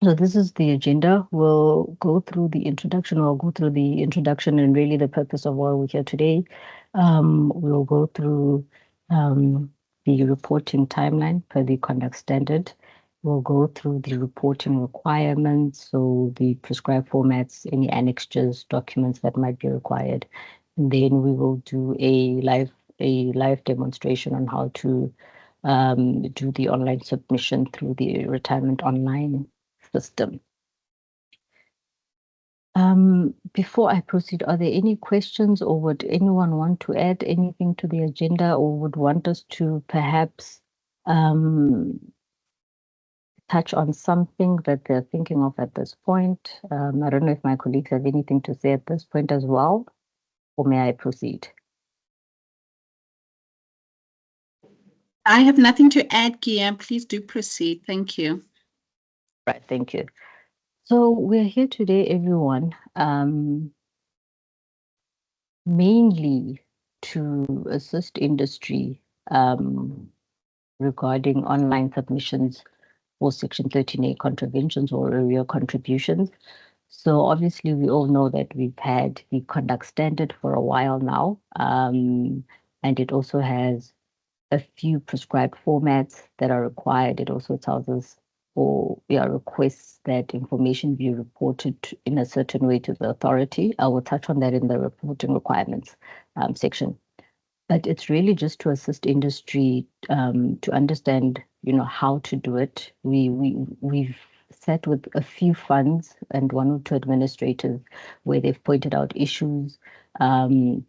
So this is the agenda. We'll go through the introduction. We'll go through the introduction and really the purpose of why we're here today. We'll go through the reporting timeline per the conduct standard. We'll go through the reporting requirements, so the prescribed formats, any annexures, documents that might be required. And then we will do a live demonstration on how to do the online submission through the Retirement Online system. Before I proceed, are there any questions, or would anyone want to add anything to the agenda, or would want us to perhaps touch on something that they're thinking of at this point? I don't know if my colleagues have anything to say at this point as well, or may I proceed? I have nothing to add, Gia. Please do proceed. Thank you. Right, thank you. So we're here today, everyone, mainly to assist industry regarding online submissions for Section 13A contraventions or area contributions. So obviously, we all know that we've had the conduct standard for a while now, and it also has a few prescribed formats that are required. It also tells us or requests that information be reported in a certain way to the authority. I will touch on that in the reporting requirements section. But it's really just to assist industry to understand, how to do it. We've sat with a few funds and one or two administrators where they've pointed out issues regarding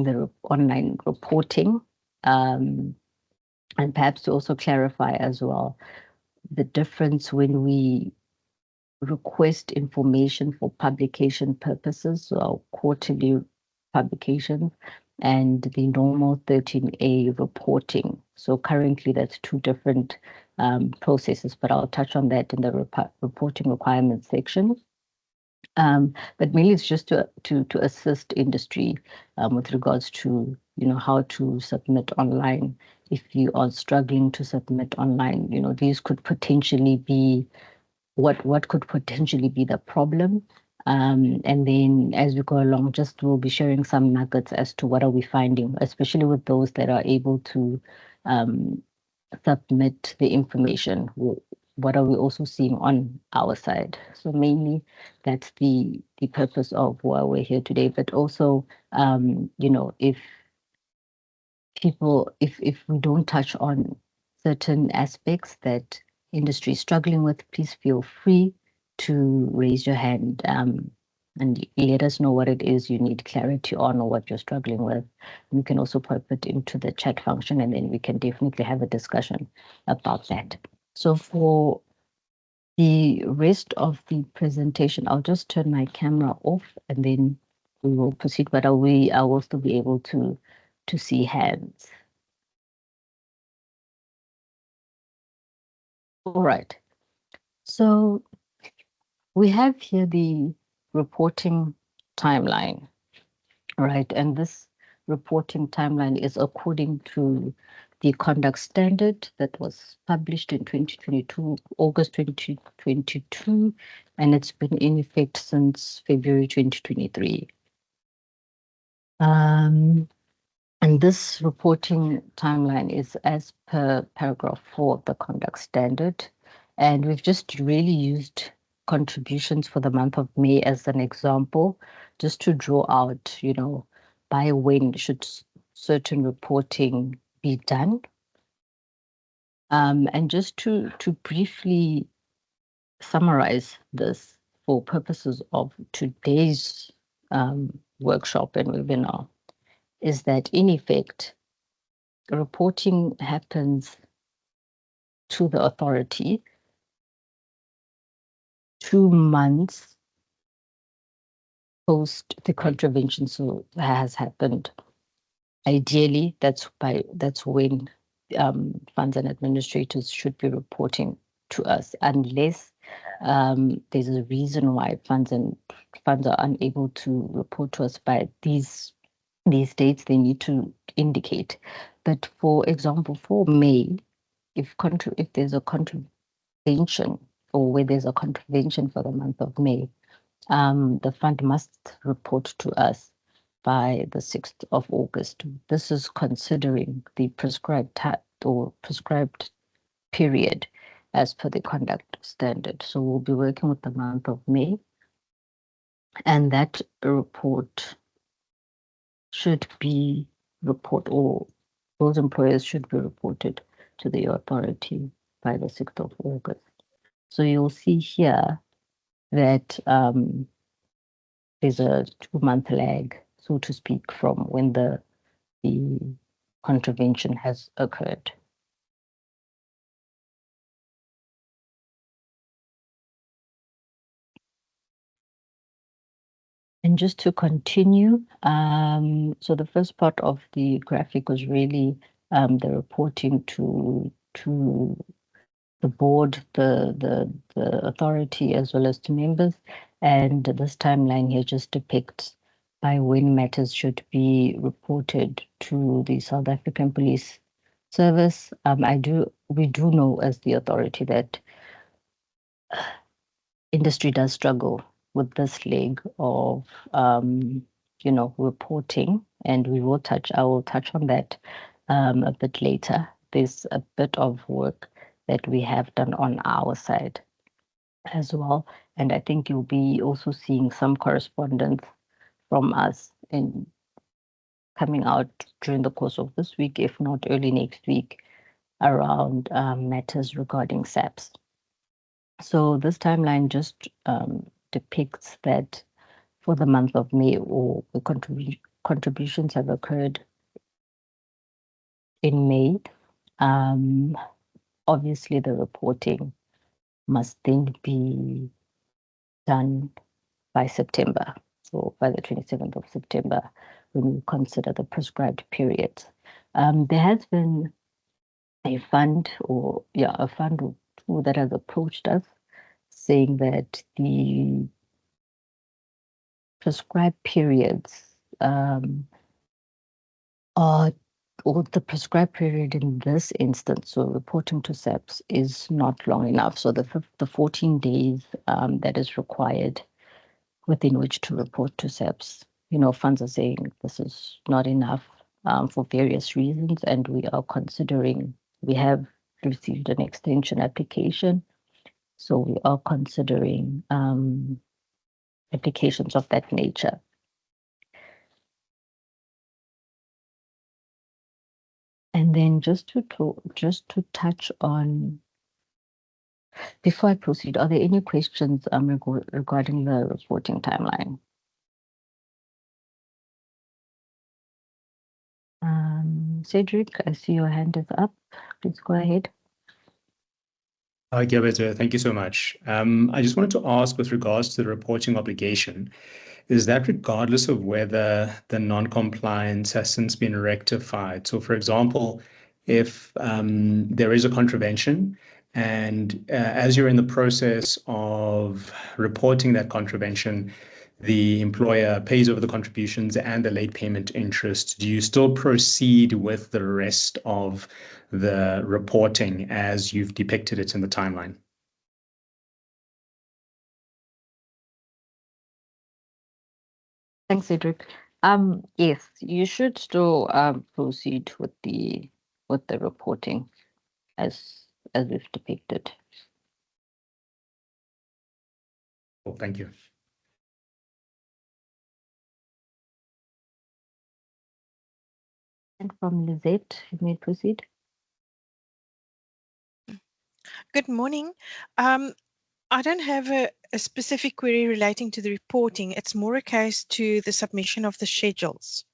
the online reporting, and perhaps to also clarify as well the difference when we request information for publication purposes, so our quarterly publications, and the normal 13A reporting. So currently that's two different processes, but I'll touch on that in the reporting requirements section. But mainly it's just to assist industry with regards to how to submit online. If you are struggling to submit online, these could potentially be what could potentially be the problem. And then as we go along, we'll be sharing some nuggets as to what are we finding, especially with those that are able to submit the information. What are we also seeing on our side? So mainly that's the purpose of why we're here today. But also, if we don't touch on certain aspects that industry is struggling with, please feel free to raise your hand and let us know what it is you need clarity on or what you're struggling with. You can also put it into the chat function, and then we can definitely have a discussion about that. So for the rest of the presentation, I'll just turn my camera off and then we will proceed, but I will still be able to see hands. All right. So we have here the reporting timeline, right? And this reporting timeline is according to the conduct standard that was published in 2022, August 2022, and it's been in effect since February 2023. And this reporting timeline is as per paragraph 4 of the conduct standard. And we've just really used contributions for the month of May as an example, just to draw out, by when should certain reporting be done. And just to briefly summarize this for purposes of today's workshop and webinar, is that in effect, reporting happens to the authority 2 months post the contravention so has happened. Ideally, that's when funds and administrators should be reporting to us, unless there's a reason why funds are unable to report to us by these dates. They need to indicate. But for example, for May, if there's a contravention or where there's a contravention for the month of May, the fund must report to us by the 6th of August. This is considering the prescribed period as per the conduct standard. So we'll be working with the month of May, and that report should be or those employers should be reported to the authority by the 6th of August. So you'll see here that there's a 2-month lag, so to speak, from when the contravention has occurred. And just to continue, so the first part of the graphic was really the reporting to the board, the authority, as well as to members. And this timeline here just depicts by when matters should be reported to the South African Police Service. We do know as the authority that industry does struggle with this leg of reporting, and I will touch on that a bit later. There's a bit of work that we have done on our side as well, and I think you'll be also seeing some correspondence from us in coming out during the course of this week, if not early next week, around matters regarding SAPS. So this timeline just depicts that for the month of May, or the contributions have occurred in May. Obviously, the reporting must then be done by September. So by the 27th of September, when we consider the prescribed periods. There has been a fund or two that has approached us saying that the prescribed periods or the prescribed period in this instance, so reporting to SAPS, is not long enough. So the 14 days that is required within which to report to SAPS, funds are saying this is not enough for various reasons, and we have received an extension application. So we are considering applications of that nature. And then just to touch on, before I proceed, are there any questions regarding the reporting timeline? Cedric, I see your hand is up. Please go ahead. Hi, Keabetswe. Thank you so much. I just wanted to ask, with regards to the reporting obligation, is that regardless of whether the non-compliance has since been rectified? So, for example, if there is a contravention, and as you're in the process of reporting that contravention, the employer pays over the contributions and the late payment interest, do you still proceed with the rest of the reporting as you've depicted it in the timeline? Thanks, Cedric. Yes, you should still proceed with the reporting as we've depicted. Well, thank you. And from Lizette, you may proceed. Good morning. I don't have a specific query relating to the reporting. It's more a case to the submission of the schedules.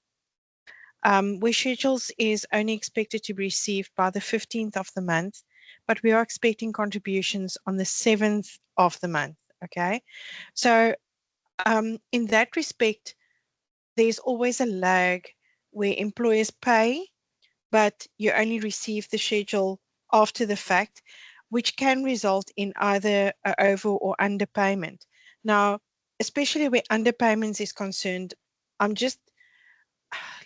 Where schedules is only expected to be received by the 15th of the month, but we are expecting contributions on the 7th of the month, okay? So in that respect, there's always a lag where employers pay, but you only receive the schedule after the fact, which can result in either an over or underpayment. Now, especially where underpayments is concerned, I'm just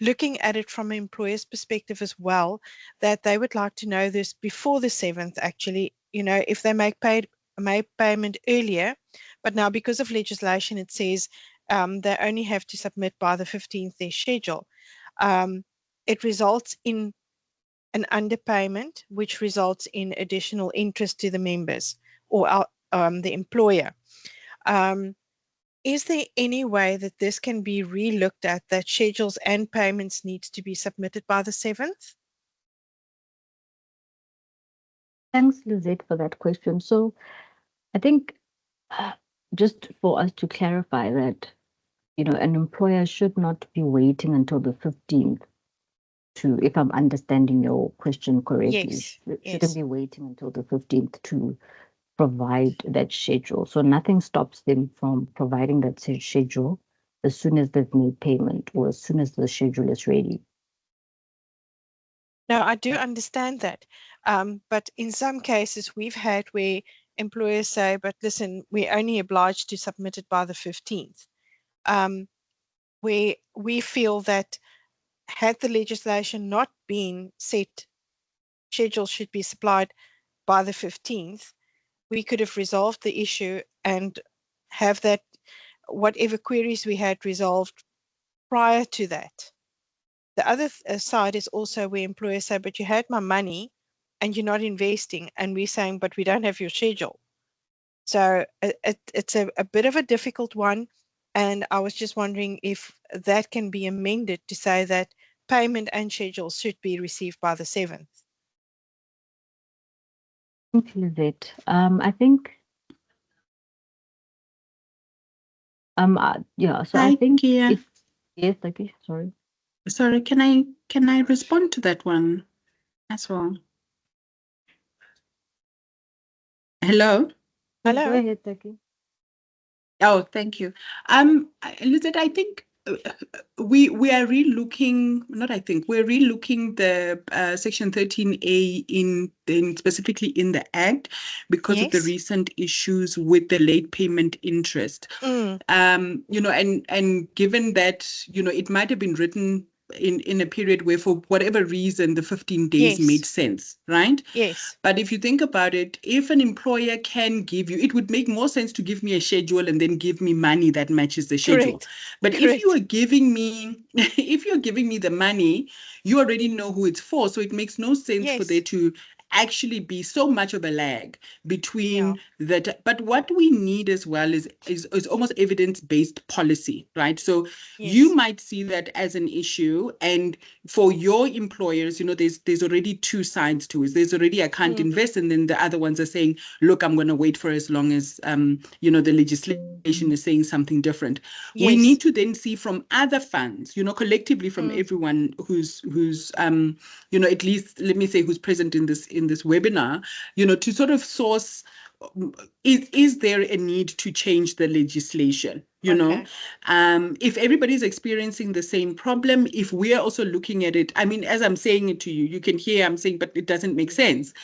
looking at it from an employer's perspective as well, that they would like to know this before the 7th, actually, if they make made payment earlier, but now because of legislation, it says they only have to submit by the 15th their schedule. It results in an underpayment, which results in additional interest to the members or the employer. Is there any way that this can be re-looked at, that schedules and payments needs to be submitted by the 7th? Thanks, Lizette, for that question. So I think just for us to clarify that, an employer should not be waiting until the 15th to, if I'm understanding your question correctly, shouldn't be waiting until the 15th to provide that schedule. So nothing stops them from providing that schedule as soon as they've made payment or as soon as the schedule is ready. No, I do understand that. But in some cases, we've had where employers say, but listen, we're only obliged to submit it by the 15th. Where we feel that had the legislation not been set, schedules should be supplied by the 15th, we could have resolved the issue and have that, whatever queries we had, resolved prior to that. The other side is also where employers say, but you had my money and you're not investing. And we're saying, but we don't have your schedule. So it's a bit of a difficult one. And I was just wondering if that can be amended to say that payment and schedule should be received by the 7th. Thank you, Lizette. I think, yeah, so I think Kia. Yes, okay, sorry. Sorry, can I respond to that one as well? Hello? Hello? Go ahead, Taki. Oh, thank you. Lizette, I think we are relooking, not I think, we're relooking the Section 13A in specifically in the Act because of the Yes. recent issues with the late payment interest. And given that, it might have been written in a period where for whatever reason the 15 days Yes. made sense, right? Yes. But if you think about it, if an employer can give you, it would make more sense to give me a schedule and then give me money that matches the schedule. Correct. But Correct. if you are giving me, if you're giving me the money, you already know who it's for. So it makes no sense for there to actually be so much of a lag between that. But what we need as well is almost evidence-based policy, right? So you might see that as an issue, and for your employers, there's already two sides to it. There's already I can't invest, and then the other ones are saying, look, I'm going to wait for as long as the legislation is saying something different. We need to then see from other funds, collectively from everyone who's at least let me say who's present in this webinar, to sort of source, is there a need to change the legislation? If everybody's experiencing the same problem, if we are also looking at it, I mean, as I'm saying it to you, you can hear I'm saying, but it doesn't make sense.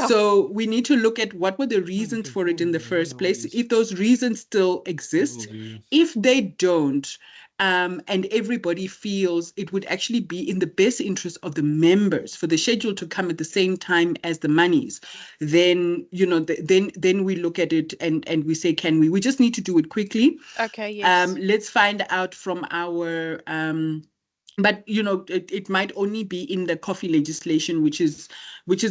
So we need to look at what were the reasons for it in the first place, if those reasons still exist. If they don't, and everybody feels it would actually be in the best interest of the members for the schedule to come at the same time as the monies, then then we look at it and we say, can we just need to do it quickly. Okay, yes. Let's find out from our but it might only be in the coffee legislation, which is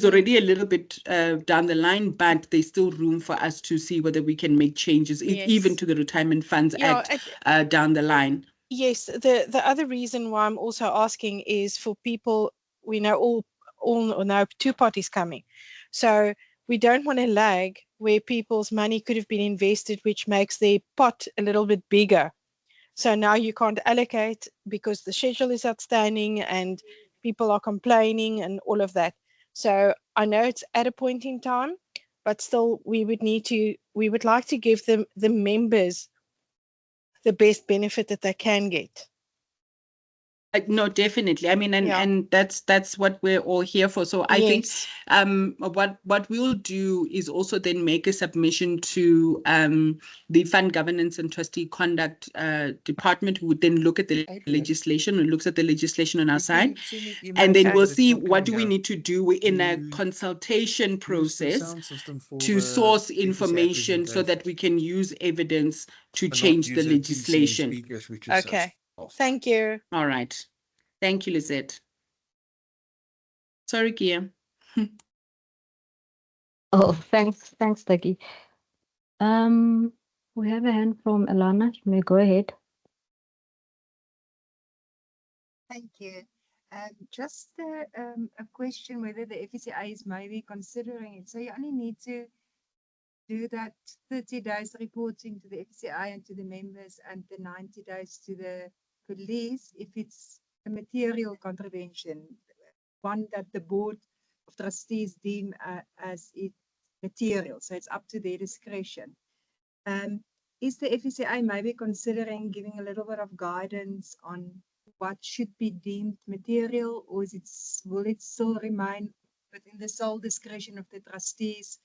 already a little bit down the line, but there's still room for us to see whether we can make changes, even to the Retirement Funds Act down the line. Yes, the other reason why I'm also asking is for people, we know all know two parties coming. So we don't want to lag where people's money could have been invested, which makes their pot a little bit bigger. So now you can't allocate because the schedule is outstanding and people are complaining and all of that. So I know it's at a point in time, but still we would like to give them the members the best benefit that they can get. No, definitely. I mean, and that's what we're all here for. So I think what we'll do is also then make a submission to the Fund Governance and Trustee Conduct Department, who would then look at the legislation and looks at the legislation on our side. And then we'll see what do we need to do in a consultation process to source information so that we can use evidence to change the legislation. Okay. Thank you. All right. Thank you, Lizette. Sorry, Kia. Oh, thanks, Taki. We have a hand from Alana. You may go ahead. Thank you. Just a question whether the FSCA is maybe considering it. So you only need to do that 30 days reporting to the FSCA and to the members and the 90 days to the police if it's a material contravention, one that the board of trustees deem as it material. So it's up to their discretion. Is the FSCA maybe considering giving a little bit of guidance on what should be deemed material, or will it still remain within the sole discretion of the trustees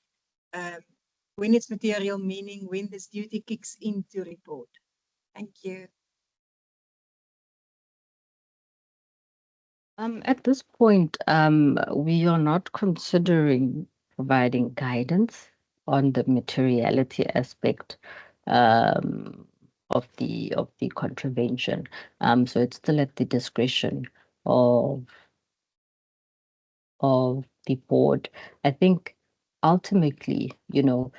when it's material, meaning when this duty kicks in to report? Thank you. At this point, we are not considering providing guidance on the materiality aspect of the contravention. So it's still at the discretion of the board. I think ultimately, the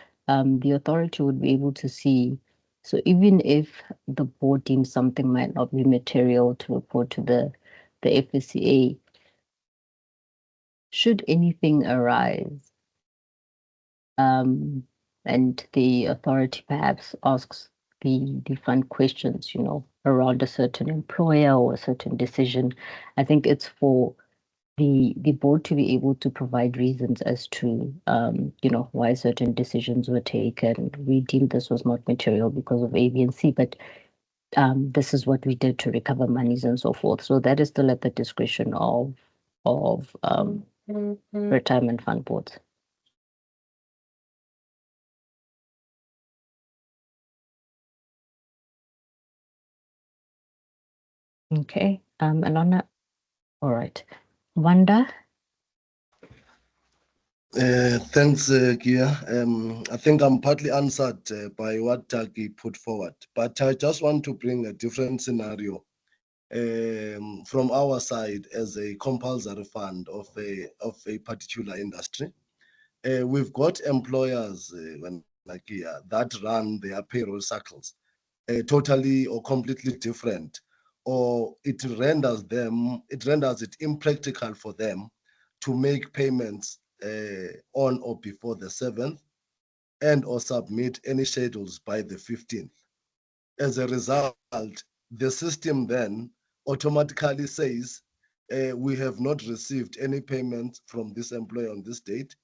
authority would be able to see. So even if the board deems something might not be material to report to the FSCA, should anything arise, and the authority perhaps asks the fund questions, around a certain employer or a certain decision, I think it's for the board to be able to provide reasons as to, why certain decisions were taken. We deemed this was not material because of A, B, and C, but this is what we did to recover monies and so forth. So that is still at the discretion of retirement fund boards. Okay, Alana. All right, Wanda. Thanks, Kia. I think I'm partly answered by what Taki put forward, but I just want to bring a different scenario from our side as a compulsory fund of a particular industry. We've got employers like here that run their payroll cycles totally or completely different, or it renders it impractical for them to make payments on or before the 7th and or submit any schedules by the 15th. As a result, the system then automatically says, we have not received any payments from this employer on this date.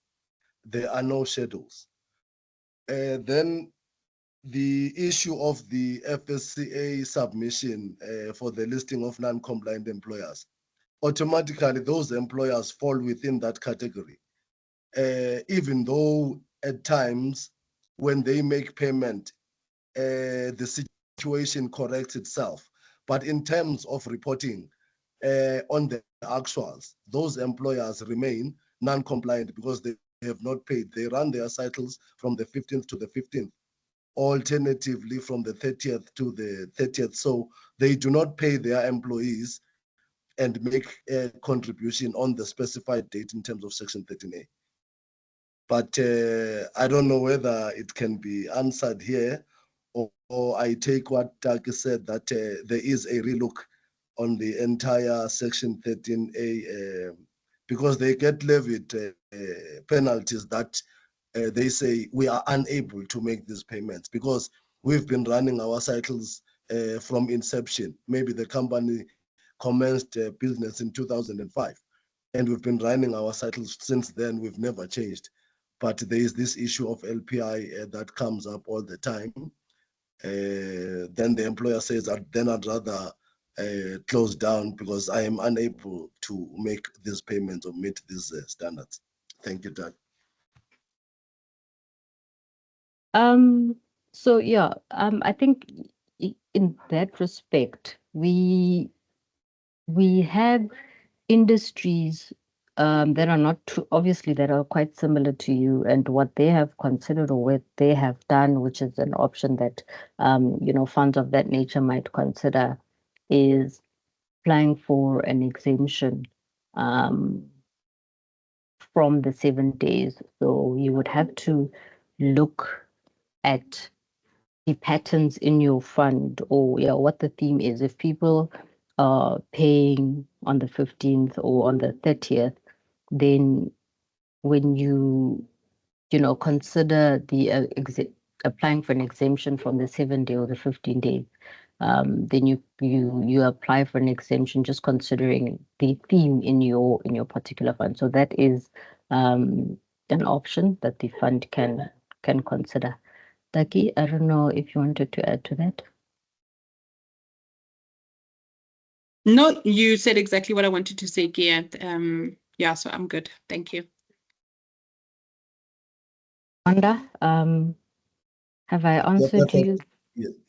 There are no schedules. Then the issue of the FSCA submission for the listing of non-compliant employers, automatically those employers fall within that category. Even though at times when they make payment, the situation corrects itself. But in terms of reporting on the actuals, those employers remain non-compliant because they have not paid. They run their cycles from the 15th to the 15th, alternatively from the 30th to the 30th. So they do not pay their employees and make a contribution on the specified date in terms of Section 13A. But I don't know whether it can be answered here, or I take what Taki said, that there is a relook on the entire Section 13A because they get levied penalties that they say we are unable to make these payments because we've been running our cycles from inception. Maybe the company commenced business in 2005, and we've been running our cycles since then. We've never changed. But there is this issue of LPI that comes up all the time. Then the employer says, then I'd rather closed down because I am unable to make these payments or meet these standards. Thank you, Doug. So yeah, I think in that respect, we have industries that are not too, obviously that are quite similar to you, and what they have considered or what they have done, which is an option that funds of that nature might consider, is applying for an exemption from the 7 days. So you would have to look at the patterns in your fund, or what the theme is. If people are paying on the 15th or on the 30th, then when you consider the applying for an exemption from the 7-day or the 15 days, then you apply for an exemption just considering the theme in your particular fund. So that is an option that the fund can consider. Taki, I don't know if you wanted to add to that. No, you said exactly what I wanted to say, Gia. Yeah, so I'm good. Thank you. Wanda, have I answered you?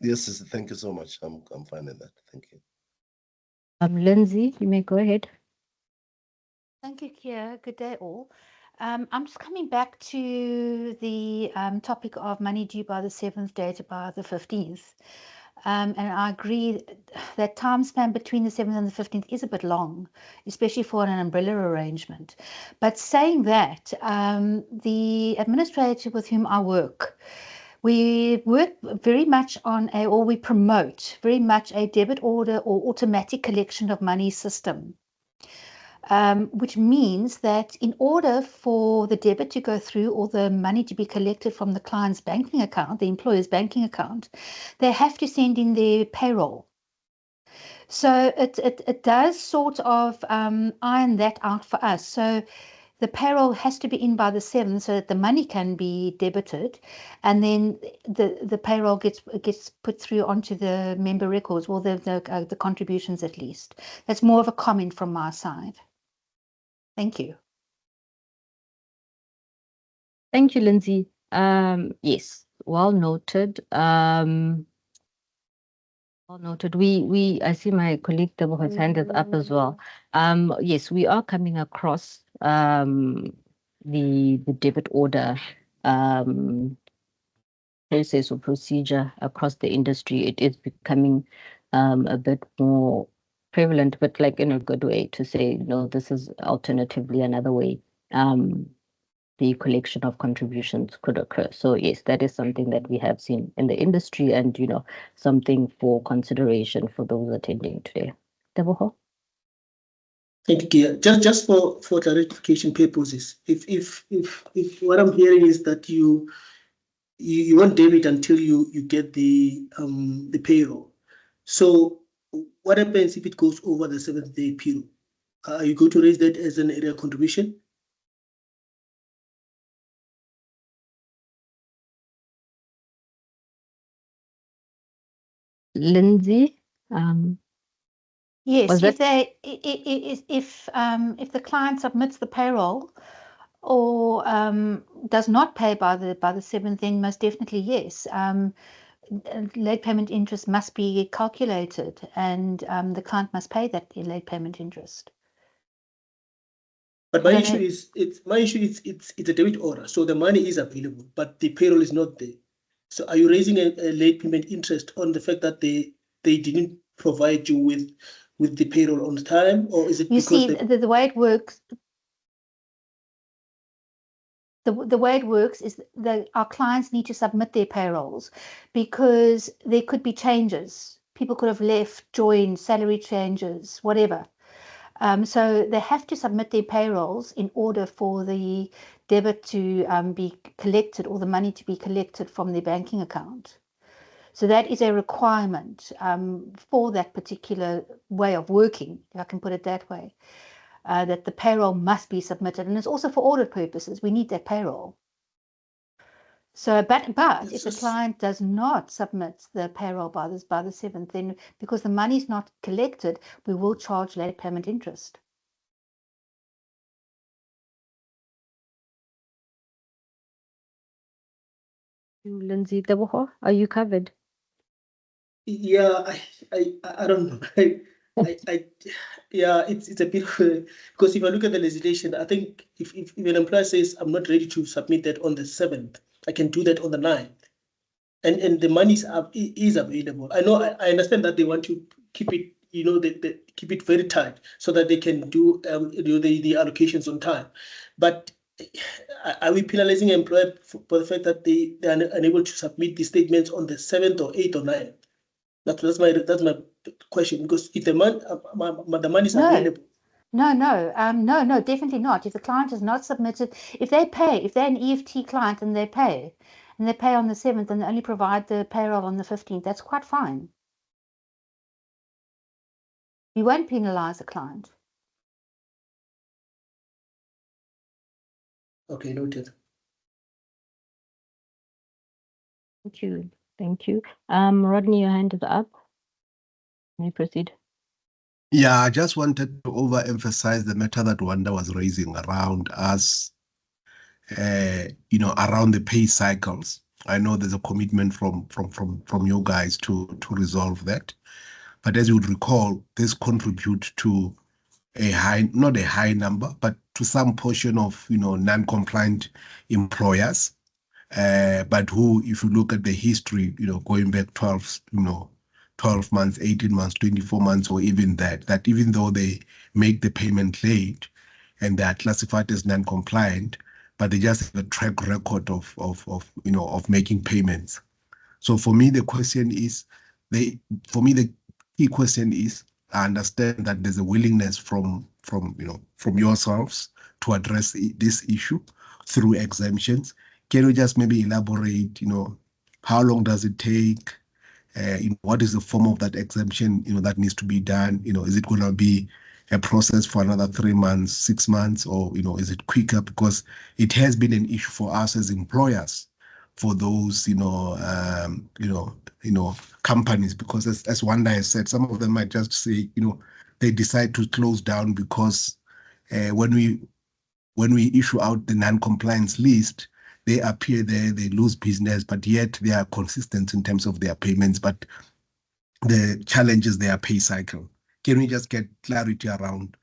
Yes, thank you so much. I'm fine with that. Thank you. Lindsay, you may go ahead. Thank you, Kia. Good day, all. I'm just coming back to the topic of money due by the 7th, dated by the 15th. And I agree that time span between the 7th and the 15th is a bit long, especially for an umbrella arrangement. But saying that, the administrator with whom I work, we work very much on or we promote very much a debit order or automatic collection of money system. Which means that in order for the debit to go through or the money to be collected from the client's banking account, the employer's banking account, they have to send in their payroll. So it does sort of iron that out for us. So the payroll has to be in by the 7th so that the money can be debited, and then the payroll gets put through onto the member records, or the contributions at least. That's more of a comment from my side. Thank you. Thank you, Lindsay. Yes, well noted. Well noted. I see my colleague Tebogo's hand is up as well. Yes, we are coming across the debit order process or procedure across the industry. It is becoming a bit more prevalent, but like in a good way, to say, no, this is alternatively another way the collection of contributions could occur. So yes, that is something that we have seen in the industry, and something for consideration for those attending today. Tebogo? Thank you, Kia. Just for clarification purposes, if what I'm hearing is that you won't debit until you get the payroll. So what happens if it goes over the 7th day period? Are you going to raise that as an area contribution? Lindsay? Yes, if the client submits the payroll or does not pay by the 7th, then most definitely yes. Late payment interest must be calculated, and the client must pay that late payment interest. But my issue is it's a debit order, so the money is available, but the payroll is not there. So are you raising a late payment interest on the fact that they didn't provide you with the payroll on time, or is it because the way it works? The way it works is that our clients need to submit their payrolls because there could be changes. People could have left, joined, salary changes, whatever. So they have to submit their payrolls in order for the debit to be collected, or the money to be collected from their banking account. So that is a requirement for that particular way of working, if I can put it that way, that the payroll must be submitted. And it's also for audit purposes. We need that payroll. So, but if the client does not submit the payroll by the 7th, then because the money is not collected, we will charge late payment interest. Lindsay, are you covered? Yeah, I don't know. Yeah, it's a bit because if I look at the legislation, I think if an employer says I'm not ready to submit that on the 7th, I can do that on the 9th, and the money is available. I know I understand that they want to keep it, they keep it very tight so that they can do the allocations on time, but are we penalizing an employer for the fact that they are unable to submit the statements on the 7th or 8th or 9th? That's my question, because if the money is available. No, definitely not. If the client has not submitted, if they're an EFT client and they pay on the 7th and they only provide the payroll on the 15th, that's quite fine. You won't penalize the client. Okay, noted. Thank you. Rodney, your hand is up. May you proceed? Yeah, I just wanted to overemphasize the matter that Wanda was raising around us, around the pay cycles. I know there's a commitment from you guys to resolve that. But as you would recall, this contributes to not a high number, but to some portion of, non-compliant employers. But who, if you look at the history, going back 12 months, 18 months, 24 months, or even that even though they make the payment late and they are classified as non-compliant, but they just have a track record of making payments. So for me, the key question is, I understand that there's a willingness from yourselves to address this issue through exemptions. Can you just maybe elaborate, how long does it take? What is the form of that exemption, that needs to be done? Is it going to be a process for another 3 months, 6 months, or, is it quicker? Because it has been an issue for us as employers, for those, companies, because as Wanda has said, some of them might just say, they decide to close down because when we issue out the non-compliance list, they appear there, they lose business, but yet they are consistent in terms of their payments. But the challenge is their pay cycle. Can we just get clarity around,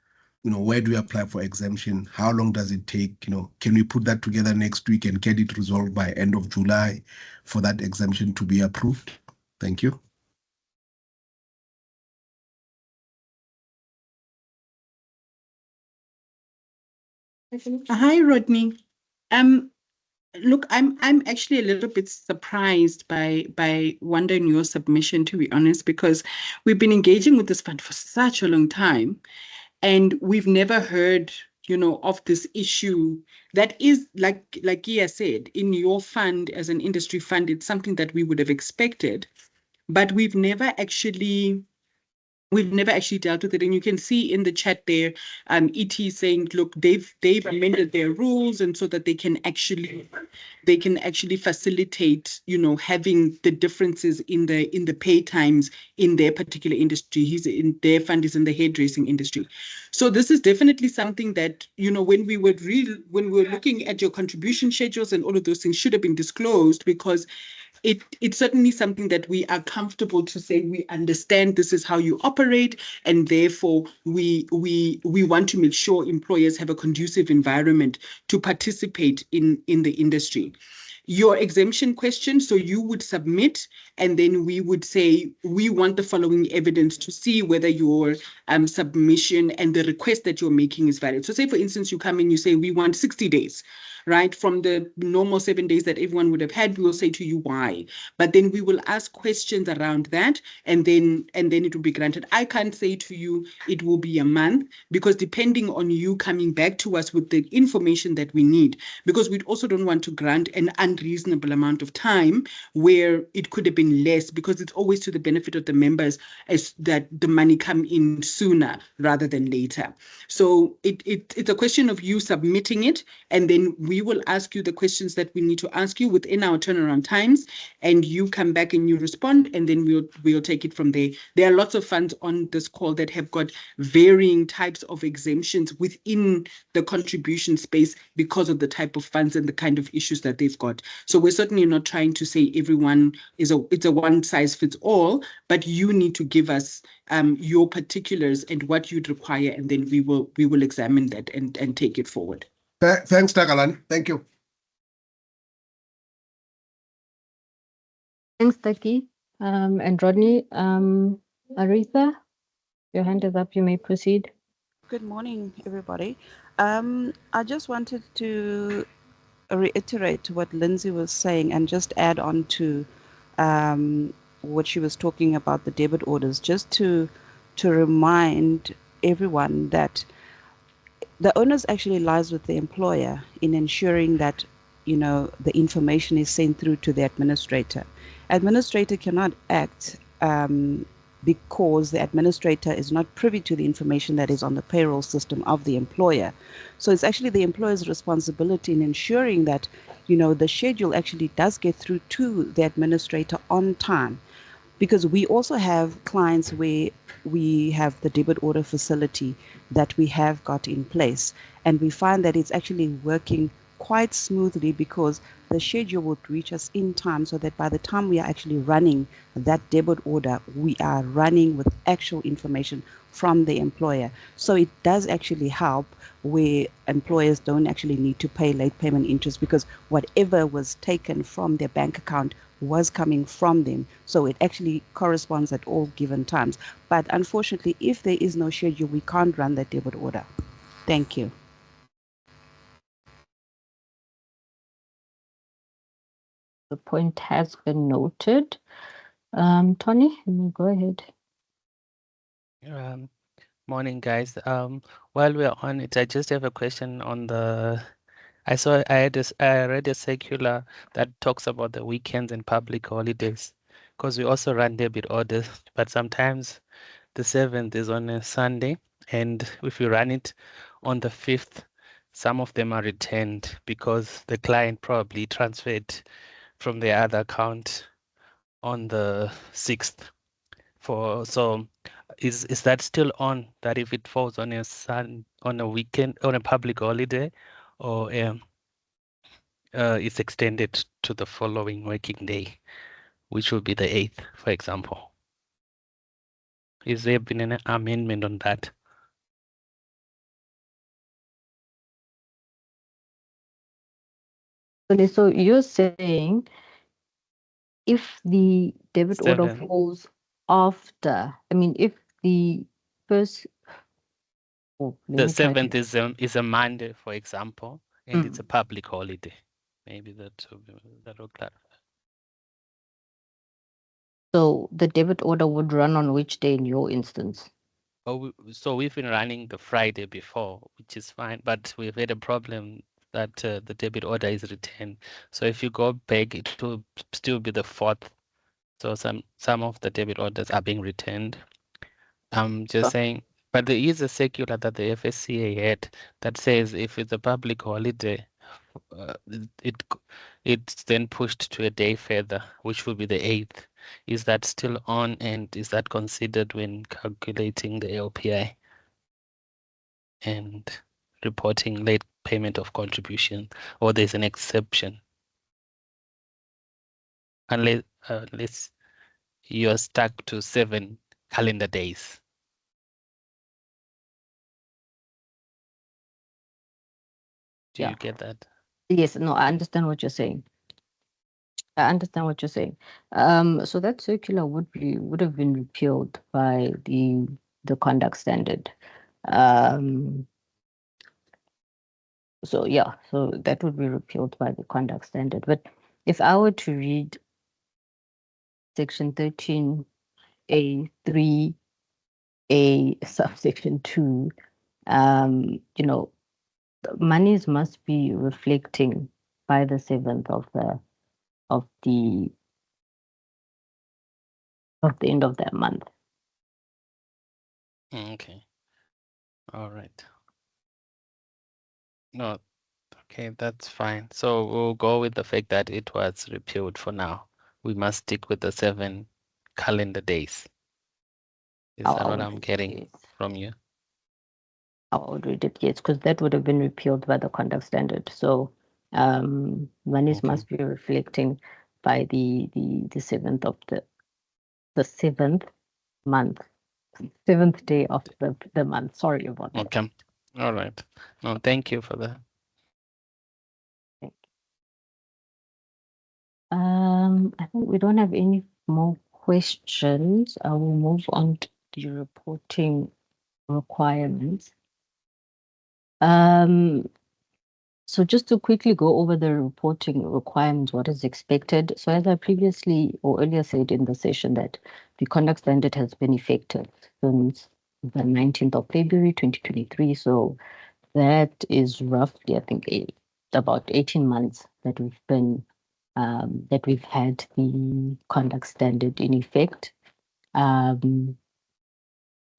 where do we apply for exemption? How long does it take? Can we put that together next week and get it resolved by end of July for that exemption to be approved? Thank you. Hi, Rodney. Look, I'm actually a little bit surprised by Wanda and your submission, to be honest, because we've been engaging with this fund for such a long time, and we've never heard, of this issue that is, like Gia said, in your fund as an industry fund, it's something that we would have expected, but we've never actually dealt with it. And you can see in the chat there, ET saying, look, they've amended their rules, and so that they can actually facilitate, having the differences in the pay times in their particular industry. Their fund is in the hairdressing industry. So this is definitely something that, when we were looking at your contribution schedules and all of those things, should have been disclosed, because it's certainly something that we are comfortable to say we understand this is how you operate, and therefore we want to make sure employers have a conducive environment to participate in the industry. Your exemption question, so you would submit, and then we would say, we want the following evidence to see whether your submission and the request that you're making is valid. So say, for instance, you come in, you say, we want 60 days, right? From the normal 7 days that everyone would have had, we will say to you why. But then we will ask questions around that, and then it will be granted. I can't say to you it will be a month, because depending on you coming back to us with the information that we need, because we also don't want to grant an unreasonable amount of time where it could have been less, because it's always to the benefit of the members as that the money come in sooner rather than later. So it's a question of you submitting it, and then we will ask you the questions that we need to ask you within our turnaround times, and you come back and you respond, and then we'll take it from there. There are lots of funds on this call that have got varying types of exemptions within the contribution space because of the type of funds and the kind of issues that they've got. So we're certainly not trying to say everyone it's a one size fits all, but you need to give us your particulars and what you'd require, and then we will examine that and take it forward. Thanks, Takalani. Thank you. Thanks, Taki. And Rodney, Aretha, your hand is up. You may proceed. Good morning, everybody. I just wanted to reiterate what Lindsay was saying and just add on to what she was talking about, the debit orders, just to remind everyone that the onus actually lies with the employer in ensuring that, you know, the information is sent through to the administrator. Administrator cannot act because the administrator is not privy to the information that is on the payroll system of the employer. So it's actually the employer's responsibility in ensuring that, you know, the schedule actually does get through to the administrator on time. Because we also have clients where we have the debit order facility that we have got in place, and we find that it's actually working quite smoothly because the schedule would reach us in time, so that by the time we are actually running that debit order, we are running with actual information from the employer. So it does actually help where employers don't actually need to pay late payment interest, because whatever was taken from their bank account was coming from them. So it actually corresponds at all given times. But unfortunately, if there is no schedule, we can't run that debit order. Thank you. The point has been noted. Tony, go ahead. Morning, guys. While we're on it, I just have a question on the. I read a circular that talks about the weekends and public holidays, because we also run debit orders, but sometimes the 7th is on a Sunday, and if you run it on the 5th, some of them are returned because the client probably transferred from the other account on the 6th. So is that still on, that if it falls on a weekend, on a public holiday, or it's extended to the following working day, which will be the 8th, for example? Is there been an amendment on that? So you're saying if the debit order falls after, if the first, the 7th is a Monday, for example, and it's a public holiday. Maybe that will clarify. So the debit order would run on which day in your instance? So we've been running the Friday before, which is fine, but we've had a problem that the debit order is returned. So if you go back, it will still be the 4th. So some of the debit orders are being returned. I'm just saying, but there is a circular that the FSCA had that says if it's a public holiday, it's then pushed to a day further, which will be the 8th. Is that still on, and is that considered when calculating the LPI and reporting late payment of contribution, or there's an exception? Unless you're stuck to 7 calendar days. Do you get that? Yes, no, I understand what you're saying. So that circular would have been repealed by the conduct standard. So that would be repealed by the conduct standard. But if I were to read section 13A3A subsection 2, monies must be reflecting by the 7th of of the end of that month. Okay. All right. No, okay, that's fine. So we'll go with the fact that it was repealed for now. We must stick with the 7 calendar days. Is that what I'm getting from you? I would read it, yes, because that would have been repealed by the conduct standard. So monies must be reflecting by the 7th of the 7th month, 7th day of the month. Sorry about that. Okay. All right. No, thank you for that. I think we don't have any more questions. I will move on to the reporting requirements. So just to quickly go over the reporting requirements, what is expected. So as I previously or earlier said in the session, that the conduct standard has been effective since the 19th of February 2023. So that is roughly, I think, about 18 months that we've had the conduct standard in effect.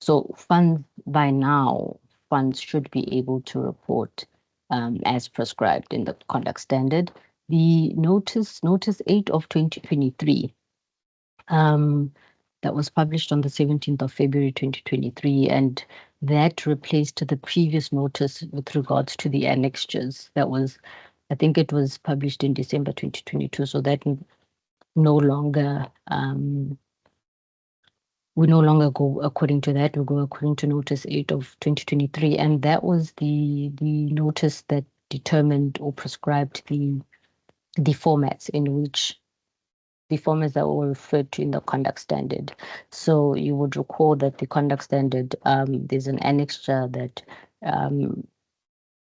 So funds should be able to report as prescribed in the conduct standard. The notice 8 of 2023, that was published on the 17th of February 2023, and that replaced the previous notice with regards to the annexures. That was, I think it was published in December 2022, so that no longer we no longer go according to that. We go according to Notice 8 of 2023, and that was the notice that determined or prescribed the formats in which the formats that were referred to in the conduct standard. So you would recall that the conduct standard, there's an annexure that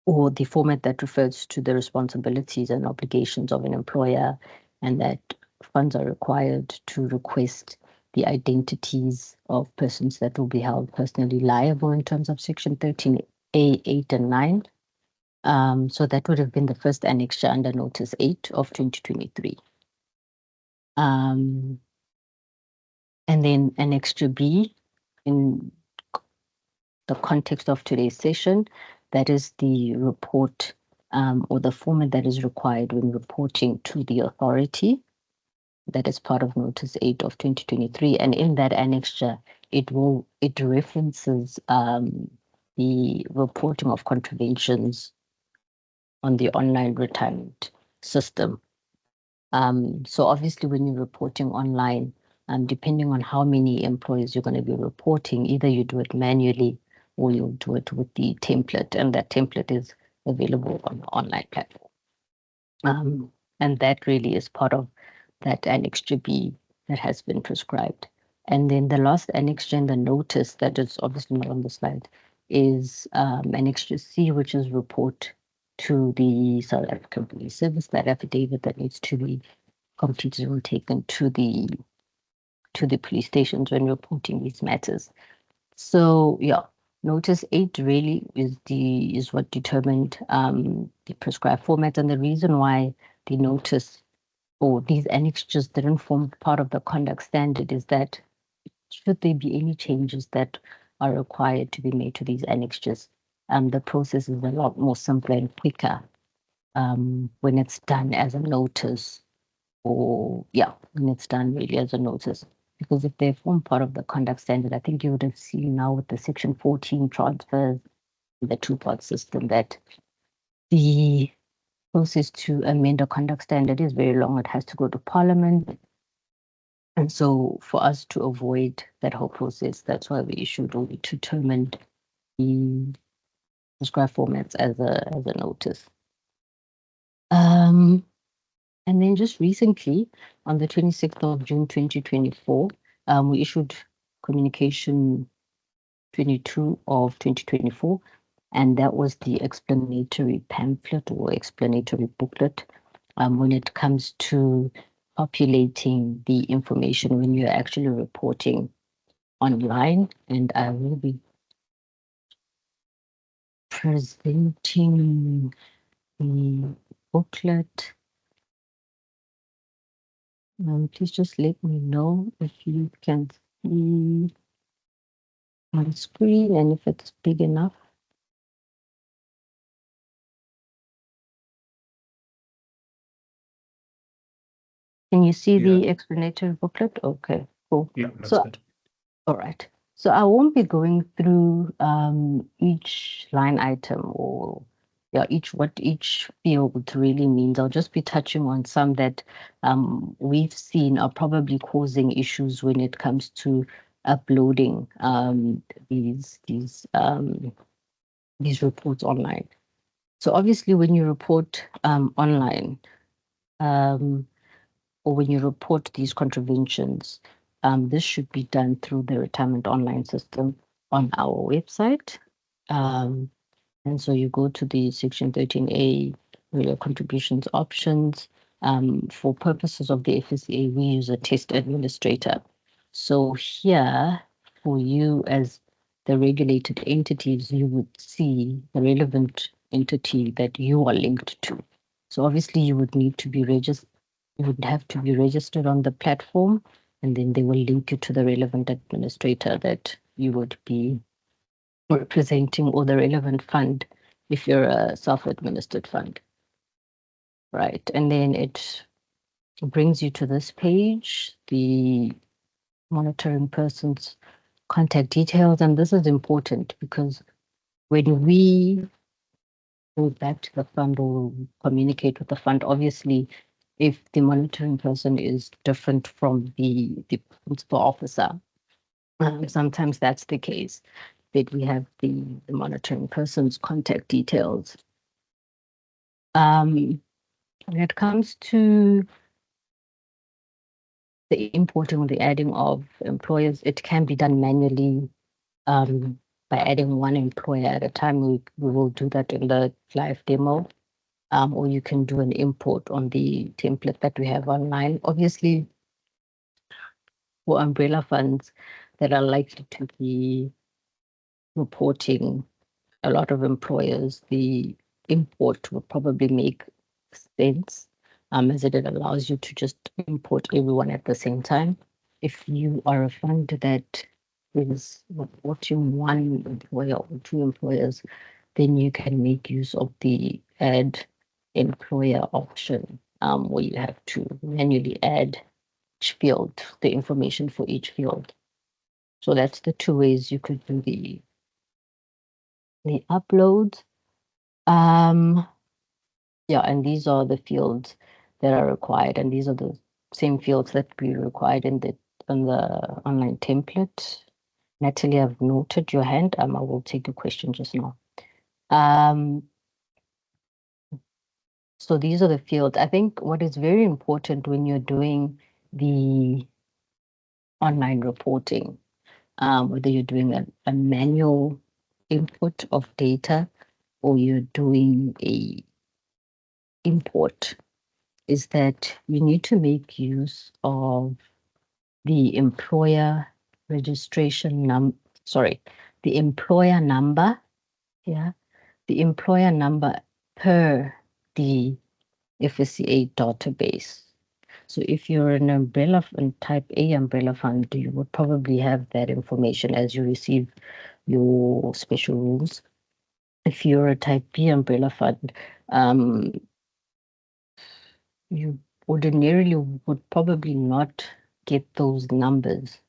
or the format that refers to the responsibilities and obligations of an employer, and that funds are required to request the identities of persons that will be held personally liable in terms of Section 13A, 8 and 9. So that would have been the first annexure under Notice 8 of 2023. And then Annexure B, in the context of today's session, that is the report or the format that is required when reporting to the authority. That is part of Notice 8 of 2023. And in that annexure, it references the reporting of contraventions on the online retirement system. So obviously when you're reporting online, depending on how many employees you're going to be reporting, either you do it manually or you'll do it with the template, and that template is available on the online platform. And that really is part of that Annexure B that has been prescribed. And then the last annexure in the notice that is obviously not on the slide is Annexure C, which is report to the South African Police Service, that affidavit that needs to be completed and taken to the police stations when reporting these matters. So yeah, Notice 8 really is what determined the prescribed format, and the reason why the notice or these annexures didn't form part of the conduct standard is that should there be any changes that are required to be made to these annexures, the process is a lot more simpler and quicker when it's done as a notice, or when it's done really as a notice. Because if they form part of the conduct standard, I think you would have seen now with the Section 14 transfers, the two-part system, that the process to amend a conduct standard is very long. It has to go to Parliament. And so for us to avoid that whole process, that's why we issued or we determined the prescribed formats as a notice. And then just recently, on the 26th of June 2024, we issued Communication 22 of 2024, and that was the explanatory pamphlet or explanatory booklet when it comes to populating the information when you're actually reporting online. And I will be presenting the booklet. Please just let me know if you can see my screen and if it's big enough. Can you see the explanatory booklet? Okay, cool. Yeah, that's so, good. All right. So I won't be going through each line item or what each field really means. I'll just be touching on some that we've seen are probably causing issues when it comes to uploading these reports online. So obviously, when you report online, or when you report these contraventions, this should be done through the retirement online system on our website. And so you go to the section 13A, your contributions options. For purposes of the FSCA, we use a test administrator. So here, for you as the regulated entities, you would see the relevant entity that you are linked to. So obviously you would need to be registered. You would have to be registered on the platform, and then they will link you to the relevant administrator that you would be representing, or the relevant fund if you're a self-administered fund. Right, and then it brings you to this page, the monitoring person's contact details. And this is important because when we go back to the fund or communicate with the fund, obviously, if the monitoring person is different from the principal officer, sometimes that's the case, that we have the monitoring person's contact details. When it comes to the importing or the adding of employers, it can be done manually by adding one employer at a time. We will do that in the live demo, or you can do an import on the template that we have online. Obviously, for umbrella funds that are likely to be reporting a lot of employers, the import will probably make sense, as it allows you to just import everyone at the same time. If you are a fund that is reporting one employer or two employers, then you can make use of the add employer option, where you have to manually add each field, the information for each field. So that's the two ways you could do the upload. Yeah, and these are the fields that are required, and these are the same fields that we required in the online template. Natalie, I've noted your hand. I will take a question just now. So these are the fields. I think what is very important when you're doing the online reporting, whether you're doing a manual input of data or you're doing a import, is that you need to make use of the employer registration the employer number, the employer number per the FSCA database. So if you're an umbrella and type A umbrella fund, you would probably have that information as you receive your special rules. If you're a type B umbrella fund, you ordinarily would probably not get those numbers,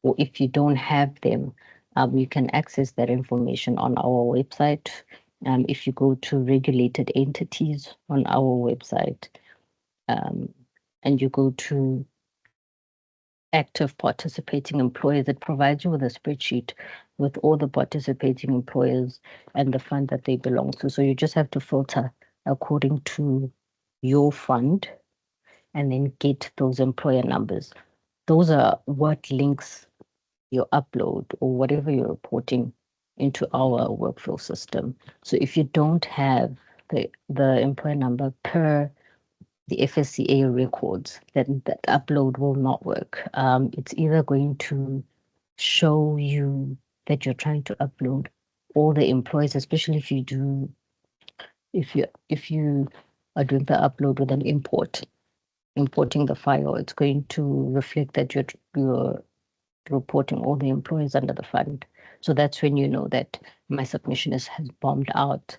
or if you don't have them, you can access that information on our website. If you go to regulated entities on our website, and you go to active participating employers, it provides you with a spreadsheet with all the participating employers and the fund that they belong to. So you just have to filter according to your fund and then get those employer numbers. Those are what links your upload or whatever you're reporting into our workflow system. So if you don't have the employer number per the FSCA records, then that upload will not work. It's either going to show you that you're trying to upload all the employees, especially if you are doing the upload with an import. importing the file, it's going to reflect that you're reporting all the employees under the fund. So that's when you know that my submission has bombed out.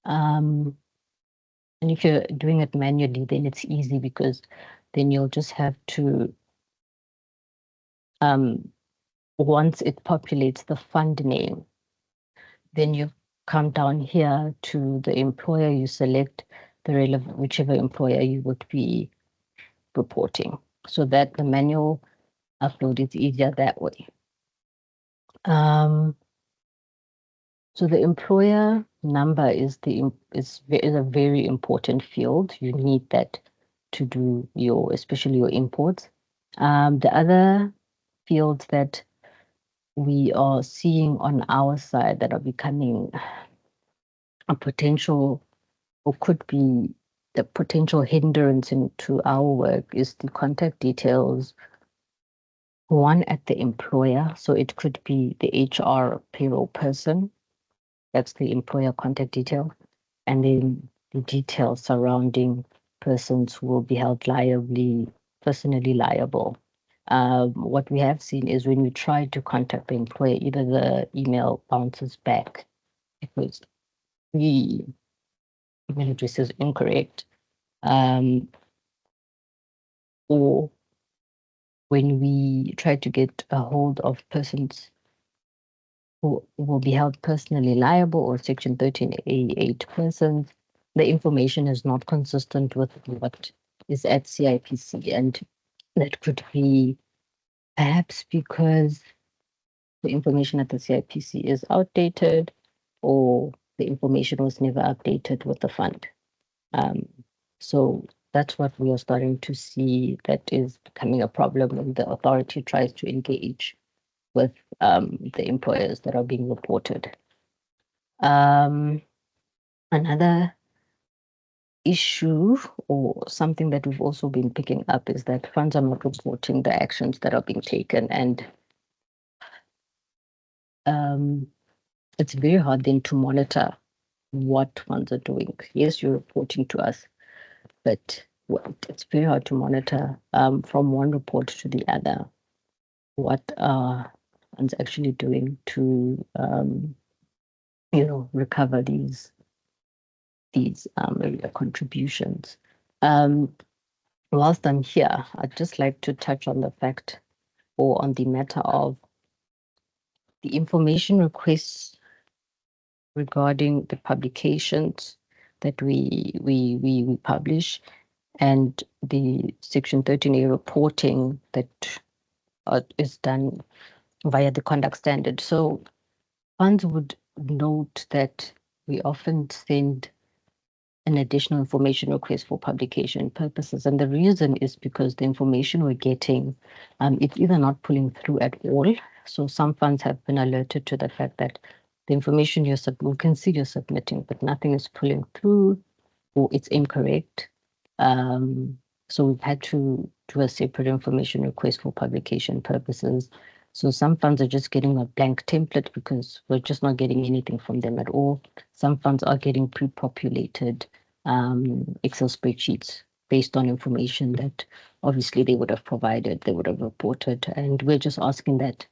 And if you're doing it manually, then it's easy because then you'll just have to, once it populates the fund name, then you come down here to the employer, you select the relevant, whichever employer you would be reporting, so that the manual upload is easier that way. So the employer number is a very important field. You need that to do especially your imports. The other fields that we are seeing on our side that are becoming a potential or could be the potential hindrance into our work is the contact details. One at the employer, so it could be the HR payroll person. That's the employer contact detail. And then the details surrounding persons who will be held personally liable. What we have seen is when we try to contact the employer, either the email bounces back because the email address is incorrect, or when we try to get a hold of persons who will be held personally liable or Section 13A8 persons, the information is not consistent with what is at CIPC. And that could be perhaps because the information at the CIPC is outdated or the information was never updated with the fund. So that's what we are starting to see that is becoming a problem when the authority tries to engage with the employers that are being reported. Another issue or something that we've also been picking up is that funds are not reporting the actions that are being taken, and it's very hard then to monitor what funds are doing. Yes, you're reporting to us, but it's very hard to monitor from one report to the other what funds actually doing to recover these contributions. Whilst I'm here, I'd just like to touch on the fact or on the matter of the information requests regarding the publications that we publish and the Section 13A reporting that is done via the conduct standard. So funds would note that we often send an additional information request for publication purposes. And the reason is because the information we're getting, it's either not pulling through at all. So some funds have been alerted to the fact that the information we can see you're submitting, but nothing is pulling through or it's incorrect. So we've had to do a separate information request for publication purposes. So some funds are just getting a blank template because we're just not getting anything from them at all. Some funds are getting pre-populated Excel spreadsheets based on information that obviously they would have provided, they would have reported. And we're just asking that,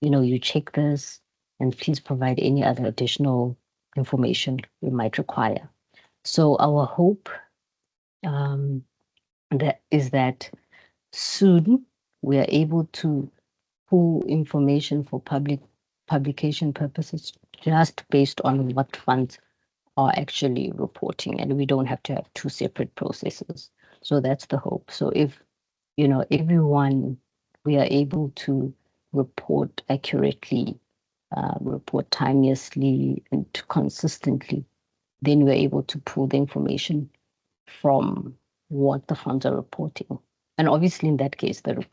you check this and please provide any other additional information we might require. So our hope that soon we are able to pull information for publication purposes just based on what funds are actually reporting, and we don't have to have two separate processes. So that's the hope. So if everyone, we are able to report accurately, report timeously and consistently, then we're able to pull the information from what the funds are reporting. And obviously in that case, the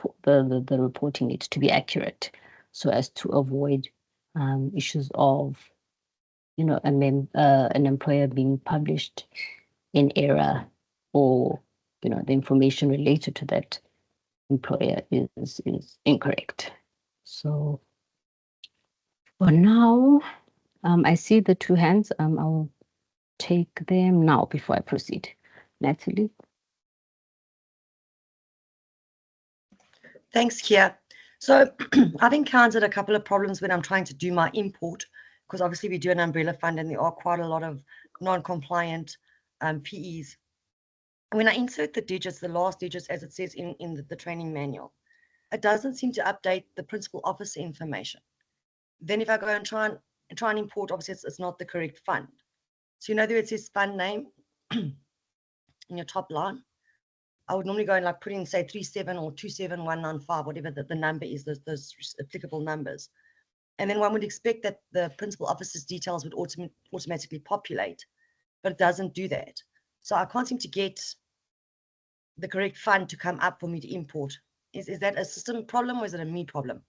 reporting needs to be accurate so as to avoid issues of, an employer being published in error or, the information related to that employer is incorrect. So for now, I see the two hands. I'll take them now before I proceed. Natalie? Thanks, Kia. So I've encountered a couple of problems when I'm trying to do my import, because obviously we do an umbrella fund and there are quite a lot of non-compliant PEs. When I insert the digits, the last digits, as it says in the training manual, it doesn't seem to update the principal officer information. Then if I go and try and import, obviously it's not the correct fund. So you know there it says fund name in your top line. I would normally go and like put in say 37 or 27195, whatever the number is, those applicable numbers. And then one would expect that the principal officer's details would automatically populate, but it doesn't do that. So I can't seem to get the correct fund to come up for me to import. Is that a system problem or is it a me problem?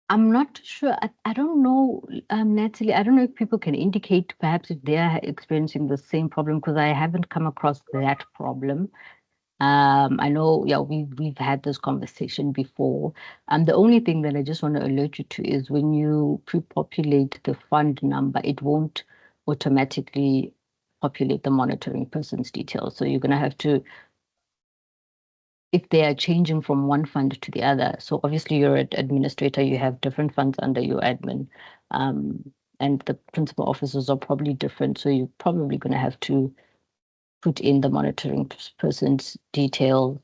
I'm not sure. I don't know, Natalie. I don't know if people can indicate perhaps if they are experiencing the same problem, because I haven't come across that problem. I know, yeah, we've had this conversation before. The only thing that I just want to alert you to is when you pre-populate the fund number, it won't automatically populate the monitoring person's details. So you're going to have to, if they are changing from one fund to the other. So obviously you're an administrator, you have different funds under your admin, and the principal officers are probably different. So you're probably going to have to put in the monitoring person's details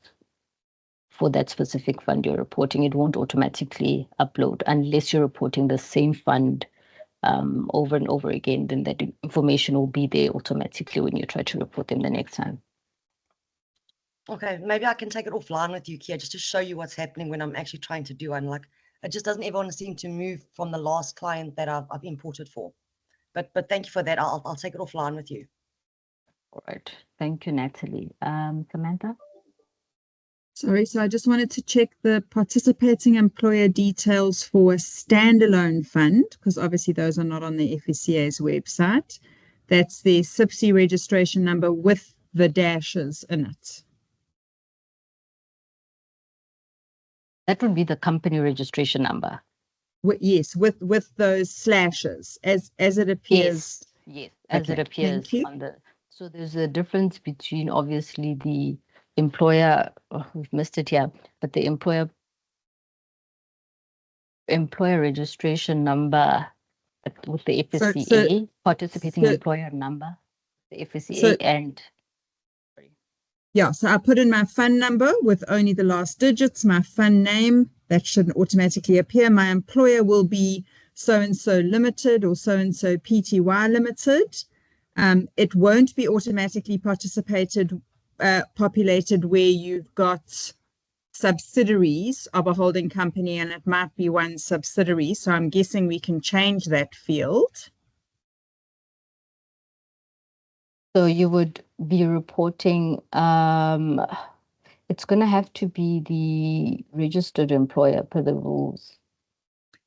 for that specific fund you're reporting. It won't automatically upload unless you're reporting the same fund over and over again. Then that information will be there automatically when you try to report them the next time. Okay, maybe I can take it offline with you, Kia, just to show you what's happening when I'm actually trying to do one. Like, it just doesn't ever seem to move from the last client that I've imported for. But thank you for that. I'll take it offline with you. All right. Thank you, Natalie. Samantha? Sorry, so I just wanted to check the participating employer details for a standalone fund, because obviously those are not on the FSCA's website. That's the SIPC registration number with the dashes in it. That would be the company registration number. Yes, with those slashes as it appears. Yes, as it appears on the. So there's a difference between obviously the employer. Oh, we've missed it here, but the employer registration number with the FSCA, participating employer number, the FSCA, and. Yeah, so I put in my fund number with only the last digits, my fund name, that shouldn't automatically appear. My employer will be so-and-so limited or so-and-so PTY limited. It won't be automatically populated where you've got subsidiaries of a holding company and it might be one subsidiary. So I'm guessing we can change that field. So you would be reporting, it's going to have to be the registered employer per the rules.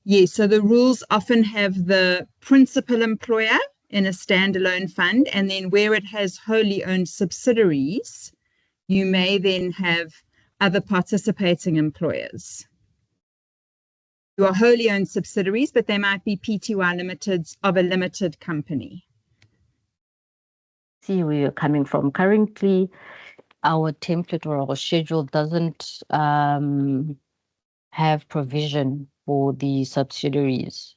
Yes, so the rules often have the principal employer in a standalone fund, and then where it has wholly owned subsidiaries, you may then have other participating employers. You are wholly owned subsidiaries, but they might be PTY limiteds of a limited company. See where you're coming from. Currently, our template or our schedule doesn't have provision for the subsidiaries.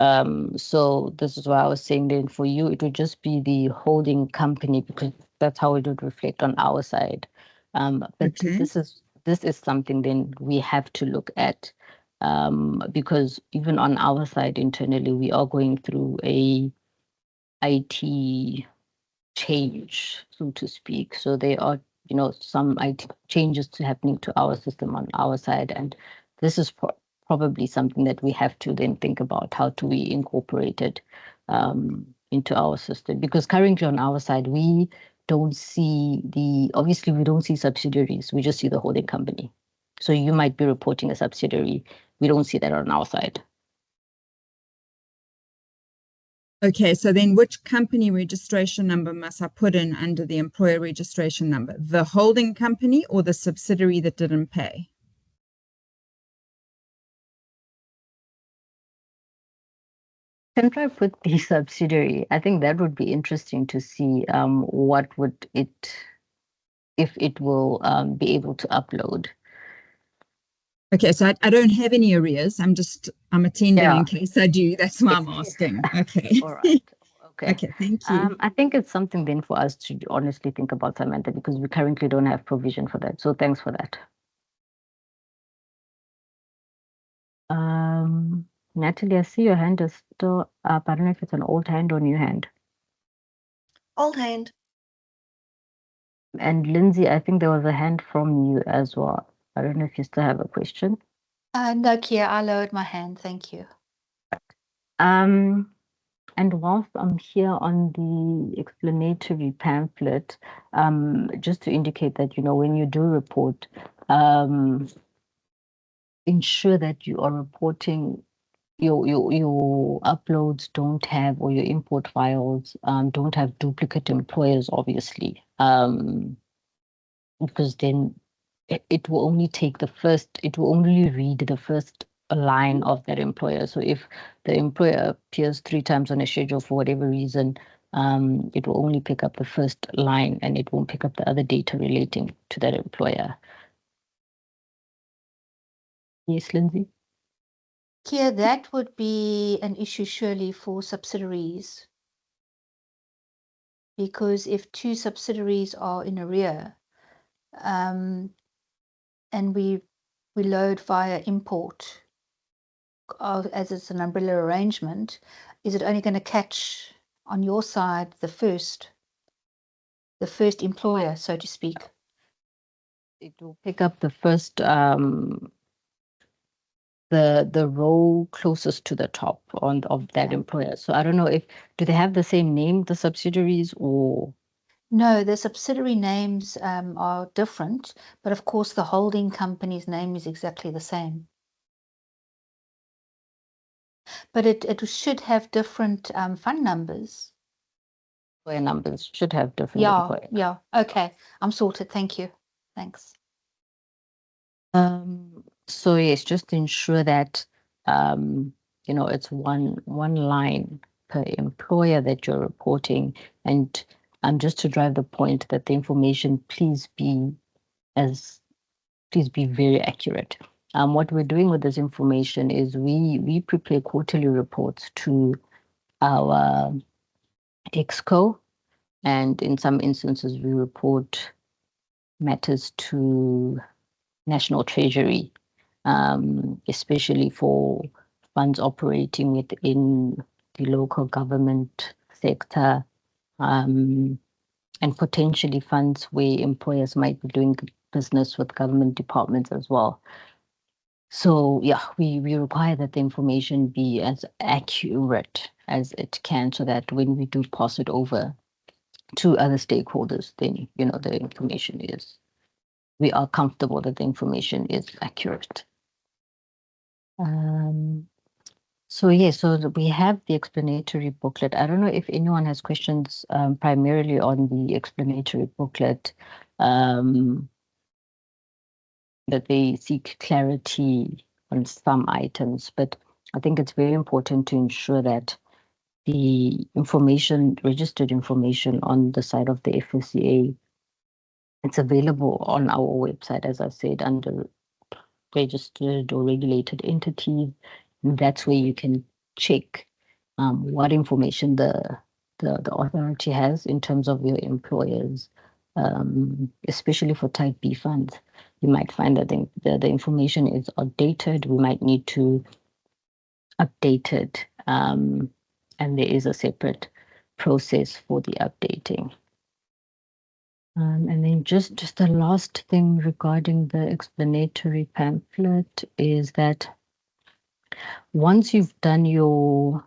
So this is why I was saying then for you, it would just be the holding company, because that's how it would reflect on our side. But this is something then we have to look at, because even on our side internally, we are going through a IT change, so to speak. So there are, some IT changes happening to our system on our side, and this is probably something that we have to then think about. How do we incorporate it into our system? Because currently on our side, we don't see obviously we don't see subsidiaries. We just see the holding company. So you might be reporting a subsidiary. We don't see that on our side. Okay, so then which company registration number must I put in under the employer registration number? The holding company or the subsidiary that didn't pay? Can try put the subsidiary. I think that would be interesting to see what would it if it will be able to upload. Okay, so I don't have any arrears. I'm attending in case I do. That's why I'm asking. Okay. All right. Okay. Okay, thank you. I think it's something then for us to honestly think about, Samantha, because we currently don't have provision for that. So thanks for that. Natalie, I see your hand is still up. I don't know if it's an old hand or new hand. Old hand. And Lindsay, I think there was a hand from you as well. I don't know if you still have a question. No, Kia, I lowered my hand. Thank you. And whilst I'm here on the explanatory pamphlet, just to indicate that, when you do report, ensure that you are reporting your uploads don't have, or your import files don't have duplicate employers, obviously, because then it will only read the first line of that employer. So if the employer appears 3 times on a schedule for whatever reason, it will only pick up the first line and it won't pick up the other data relating to that employer. Yes, Lindsay? Kia, that would be an issue surely for subsidiaries. Because if 2 subsidiaries are in arrear, and we load via import, as it's an umbrella arrangement, is it only going to catch on your side the first employer, so to speak? It will pick up the first the row closest to the top of that employer. So I don't know do they have the same name, the subsidiaries, or? No, the subsidiary names are different, but of course the holding company's name is exactly the same. But it should have different fund numbers. Employer numbers should have different employer. Yeah. Okay, I'm sorted. Thank you. Thanks. So yes, just ensure that it's one line per employer that you're reporting, and just to drive the point that the information please be very accurate. What we're doing with this information is we prepare quarterly reports to our exco, and in some instances we report matters to National Treasury, especially for funds operating within the local government sector, and potentially funds where employers might be doing business with government departments as well. So yeah, we require that the information be as accurate as it can, so that when we do pass it over to other stakeholders, then the information we are comfortable that the information is accurate. So we have the explanatory booklet. I don't know if anyone has questions primarily on the explanatory booklet, that they seek clarity on some items, but I think it's very important to ensure that the registered information on the side of the FSCA, it's available on our website, as I said, under registered or regulated entities. And that's where you can check what information the authority has in terms of your employers, especially for type B funds. You might find that the information is outdated. We might need to update it, and there is a separate process for the updating. And then just the last thing regarding the explanatory pamphlet is that once you've done your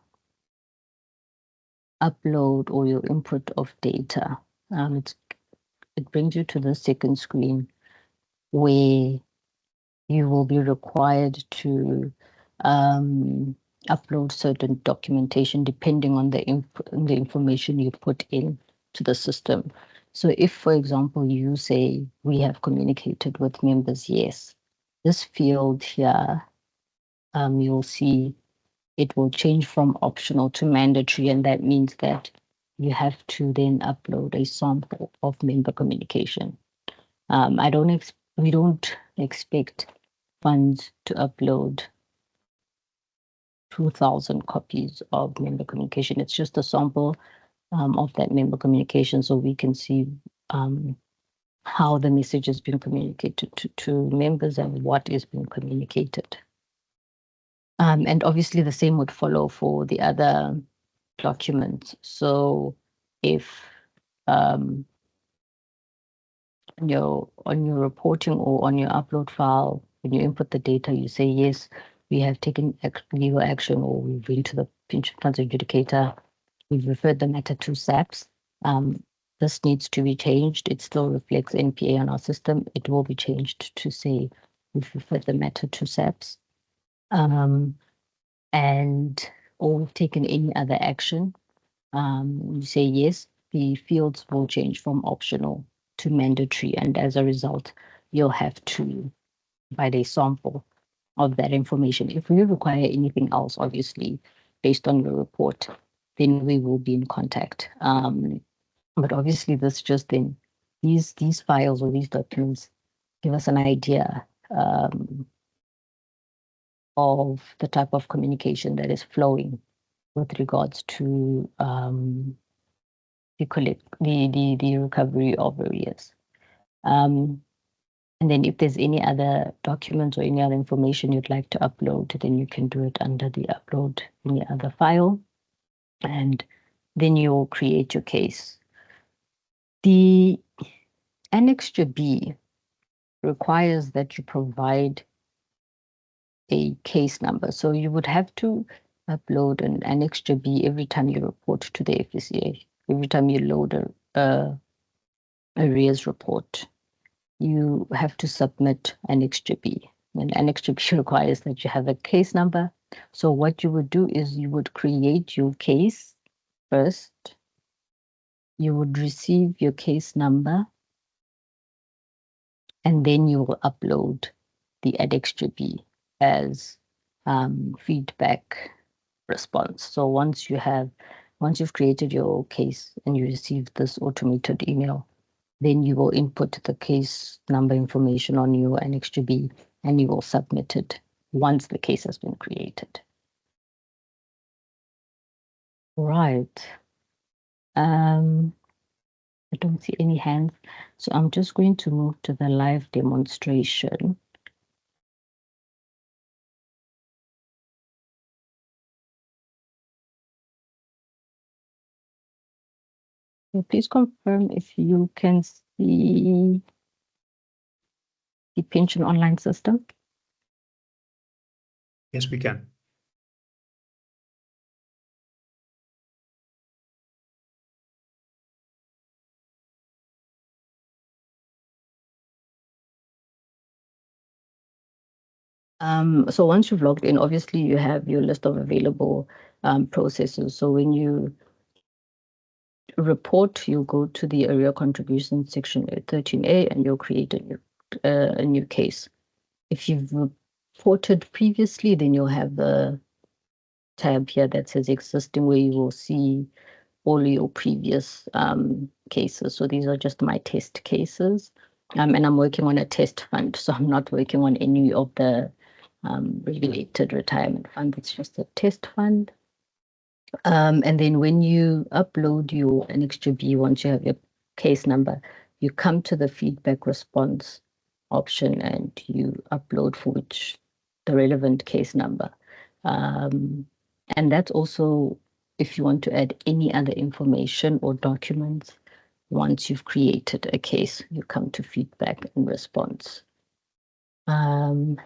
upload or your input of data, it brings you to the second screen where you will be required to upload certain documentation depending on the information you put in to the system. So if, for example, you say we have communicated with members, yes, this field here, you'll see it will change from optional to mandatory, and that means that you have to then upload a sample of member communication. We don't expect funds to upload 2,000 copies of member communication. It's just a sample of that member communication, so we can see how the message has been communicated to members and what is being communicated. And obviously the same would follow for the other documents. So if on your reporting or on your upload file, when you input the data, you say, yes, we have taken legal action, or we've been to the pension funds adjudicator, we've referred the matter to SAPS. This needs to be changed. It still reflects NPA on our system. It will be changed to say we've referred the matter to SAPS. And or we've taken any other action. You say yes, the fields will change from optional to mandatory, and as a result, you'll have to provide a sample of that information. If we require anything else, obviously, based on your report, then we will be in contact. But obviously, this just then, these files or these documents give us an idea of the type of communication that is flowing with regards to the recovery of arrears. And then if there's any other documents or any other information you'd like to upload, then you can do it under the upload any other file, and then you'll create your case. The Annexure B requires that you provide a case number. So you would have to upload an Annexure B every time you report to the FSCA. Every time you load a arrears report, you have to submit Annexure B. And Annexure B requires that you have a case number. So what you would do is you would create your case first. You would receive your case number, and then you will upload the Annexure B as feedback response. So once you've created your case and you receive this automated email, then you will input the case number information on your Annexure B, and you will submit it once the case has been created. Right. I don't see any hands, so I'm just going to move to the live demonstration. So please confirm if you can see the pension online system. Yes, we can. So once you've logged in, obviously you have your list of available processes. So when you report, you go to the area contribution section 13A, and you'll create a new case. If you've reported previously, then you'll have the tab here that says existing, where you will see all your previous cases. So these are just my test cases. And I'm working on a test fund, so I'm not working on any of the regulated retirement fund. It's just a test fund. And then when you upload your Annexure B, once you have your case number, you come to the feedback response option and you upload for which the relevant case number. And that's also if you want to add any other information or documents. Once you've created a case, you come to feedback and response. And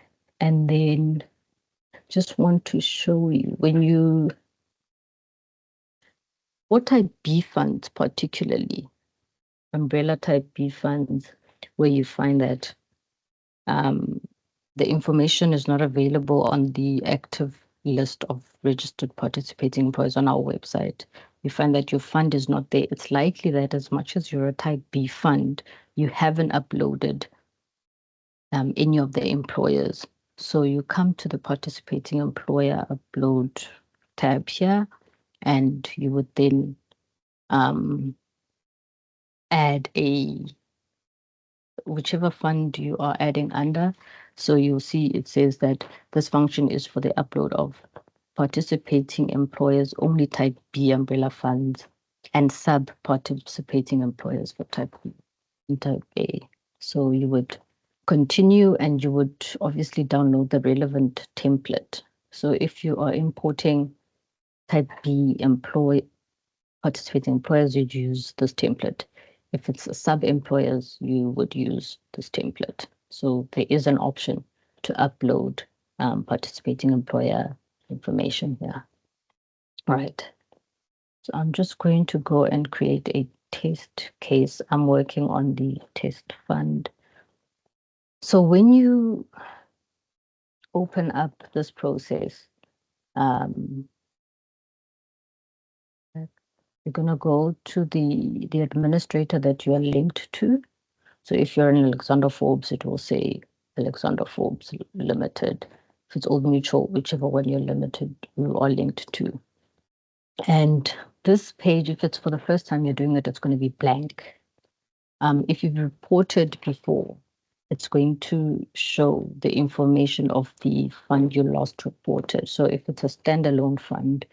then just want to show you what type B funds, particularly umbrella type B funds, where you find that the information is not available on the active list of registered participating employers on our website. You find that your fund is not there. It's likely that as much as you're a type B fund, you haven't uploaded any of the employers. So you come to the participating employer upload tab here, and you would then add whichever fund you are adding under. So you'll see it says that this function is for the upload of participating employers only type B umbrella funds and sub-participating employers for type B and type A. So you would continue and you would obviously download the relevant template. So if you are importing type B participating employers, you'd use this template. If it's sub-employers, you would use this template. So there is an option to upload participating employer information here. Right. So I'm just going to go and create a test case. I'm working on the test fund. So when you open up this process, you're going to go to the administrator that you are linked to. So if you're in Alexander Forbes, it will say Alexander Forbes Limited. If it's Old Mutual, whichever one you're limited, you are linked to. And this page, if it's for the first time you're doing it, it's going to be blank. If you've reported before, it's going to show the information of the fund you last reported. So if it's a standalone fund,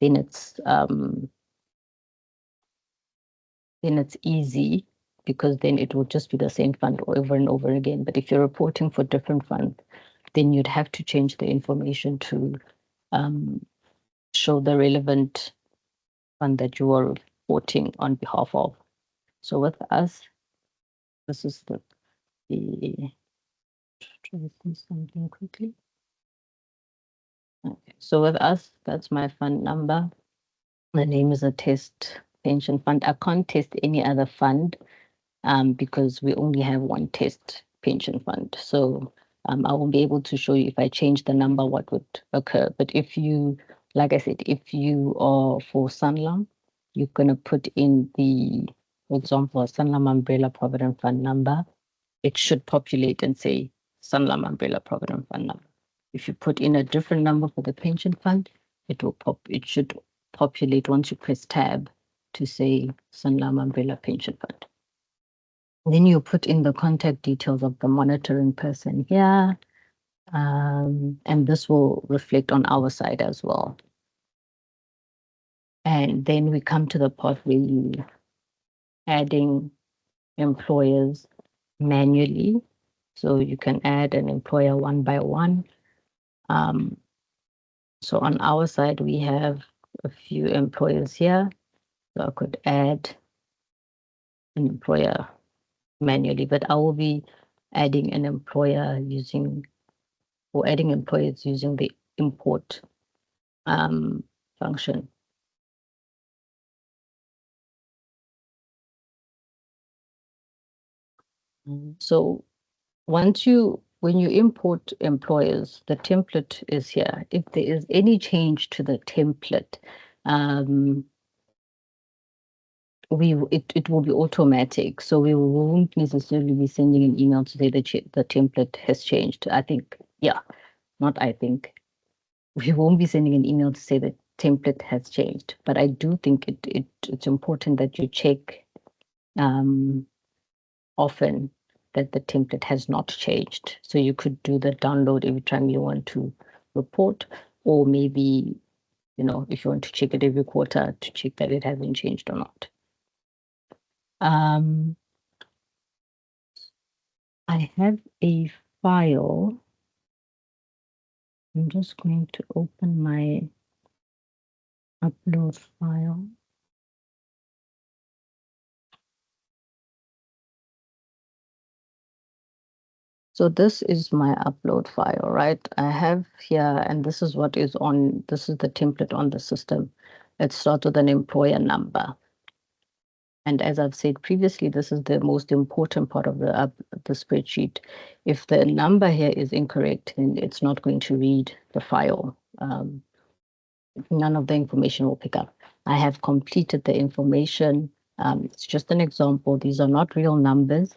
then it's easy, because then it will just be the same fund over and over again. But if you're reporting for different funds, then you'd have to change the information to show the relevant fund that you are reporting on behalf of. So with us, this is the try to see something quickly. Okay, so with us, that's my fund number. The name is a test pension fund. I can't test any other fund because we only have one test pension fund. So I won't be able to show you if I change the number, what would occur. But if you, like I said, if you are for Sanlam, you're going to put in the, for example, Sanlam Umbrella Provident Fund number. It should populate and say Sanlam Umbrella Provident Fund number. If you put in a different number for the pension fund, it should populate once you press tab to say Sanlam Umbrella Pension Fund. Then you put in the contact details of the monitoring person here, and this will reflect on our side as well. And then we come to the part where you adding employers manually. So you can add an employer one by one. So on our side, we have a few employers here. So I could add an employer manually, but I will be adding an employer using, or adding employers using the import function. So when you import employers, the template is here. If there is any change to the template, it will be automatic. So we won't necessarily be sending an email to say that the template has changed. We won't be sending an email to say that template has changed. But I do think it's important that you check often that the template has not changed. So you could do the download every time you want to report, or maybe, if you want to check it every quarter to check that it hasn't changed or not. I have a file. I'm just going to open my upload file. So this is my upload file, right? I have here, and this is what is on, this is the template on the system. It starts with an employer number. And as I've said previously, this is the most important part of the spreadsheet. If the number here is incorrect, then it's not going to read the file. None of the information will pick up. I have completed the information. It's just an example. These are not real numbers.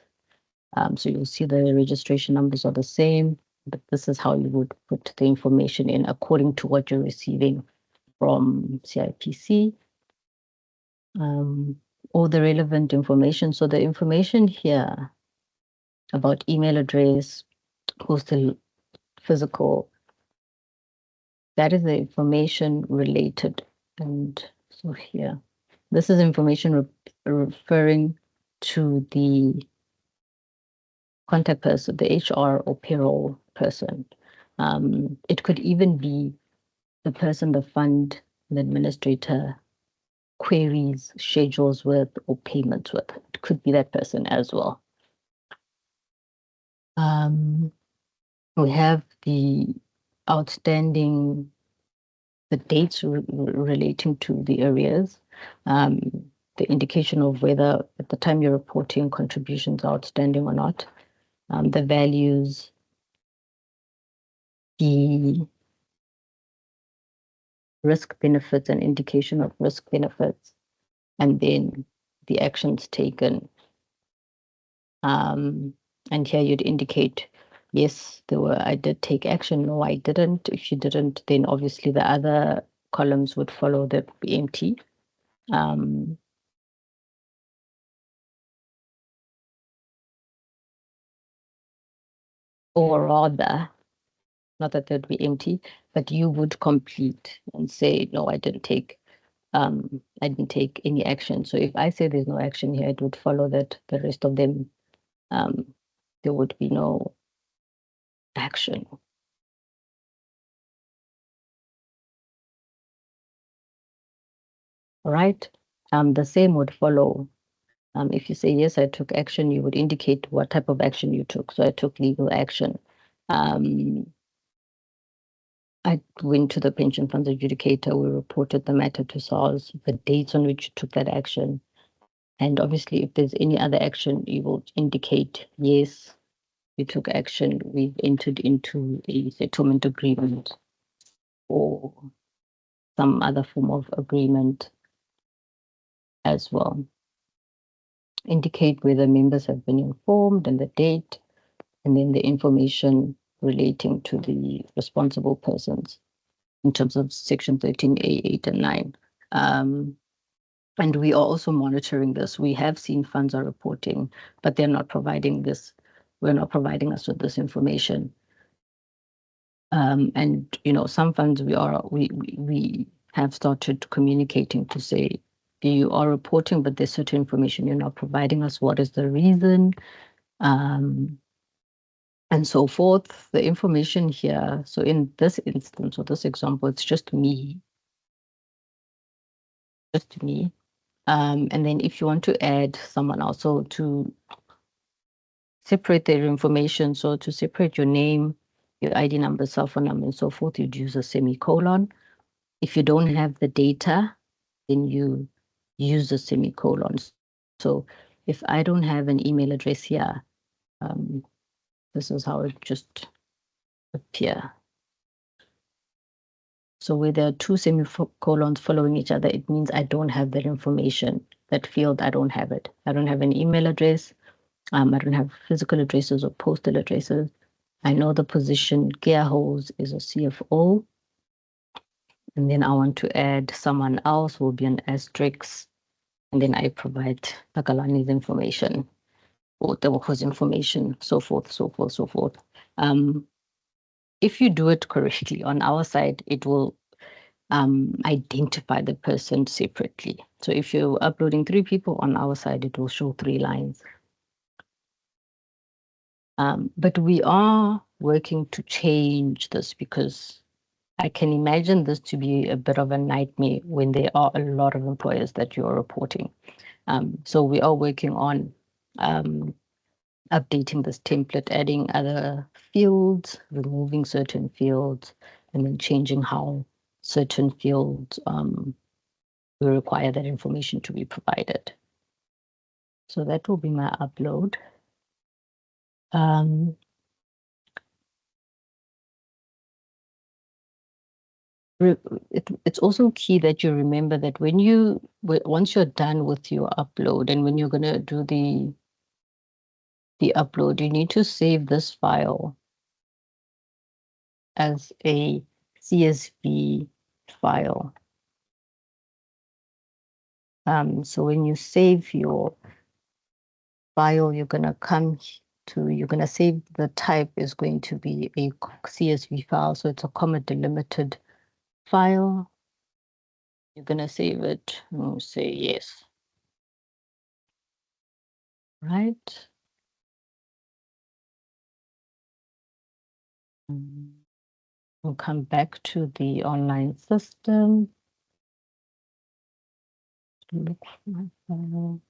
So you'll see the registration numbers are the same, but this is how you would put the information in according to what you're receiving from CIPC. All the relevant information. So the information here about email address, postal, physical. That is the information related. And so here, this is information referring to the contact person, the HR or payroll person. It could even be the person the fund, the administrator queries, schedules with, or payments with. It could be that person as well. We have the outstanding, the dates relating to the areas, the indication of whether at the time you're reporting contributions are outstanding or not, the values, the risk benefits and indication of risk benefits, and then the actions taken. And here you'd indicate, yes, I did take action, no, I didn't. If you didn't, then obviously the other columns would follow, the be empty. Or rather, not that they'd be empty, but you would complete and say, no, I didn't take any action. So if I say there's no action here, it would follow that the rest of them, there would be no action. All right. The same would follow. If you say, yes, I took action, you would indicate what type of action you took. So I took legal action. I went to the pension funds adjudicator. We reported the matter to SARS, the dates on which you took that action. And obviously, if there's any other action, you will indicate, yes, you took action. We've entered into a settlement agreement or some other form of agreement as well. Indicate whether members have been informed and the date, and then the information relating to the responsible persons in terms of section 13A, 8 and 9. And we are also monitoring this. We have seen funds are reporting, but they're not providing this. We're not providing us with this information. And some funds we have started communicating to say, you are reporting, but there's certain information you're not providing us. What is the reason? And so forth. The information here. So in this instance or this example, it's just me. And then if you want to add someone else, so to separate their information, so to separate your name, your ID number, cell phone number, and so forth, you'd use a semicolon. If you don't have the data, then you use a semicolon. So if I don't have an email address here, this is how it just appear. So where there are two semicolons following each other, it means I don't have that information. That field, I don't have it. I don't have an email address. I don't have physical addresses or postal addresses. I know the position Gear holds is a CFO. And then I want to add someone else will be an asterisk. And then I provide Takalani's information or Tebogo's information, so forth, so forth, so forth. If you do it correctly on our side, it will identify the person separately. So if you're uploading 3 people on our side, it will show 3 lines. But we are working to change this because I can imagine this to be a bit of a nightmare when there are a lot of employers that you're reporting. So we are working on updating this template, adding other fields, removing certain fields, and then changing how certain fields we require that information to be provided. So that will be my upload. It's also key that you remember that once you're done with your upload and when you're going to do the upload, you need to save this file as a CSV file. So when you save your file, you're going to come you're going to save, the type is going to be a CSV file. So it's a comma delimited file. You're going to save it and say yes. Right. We'll come back to the online system. Look for my file.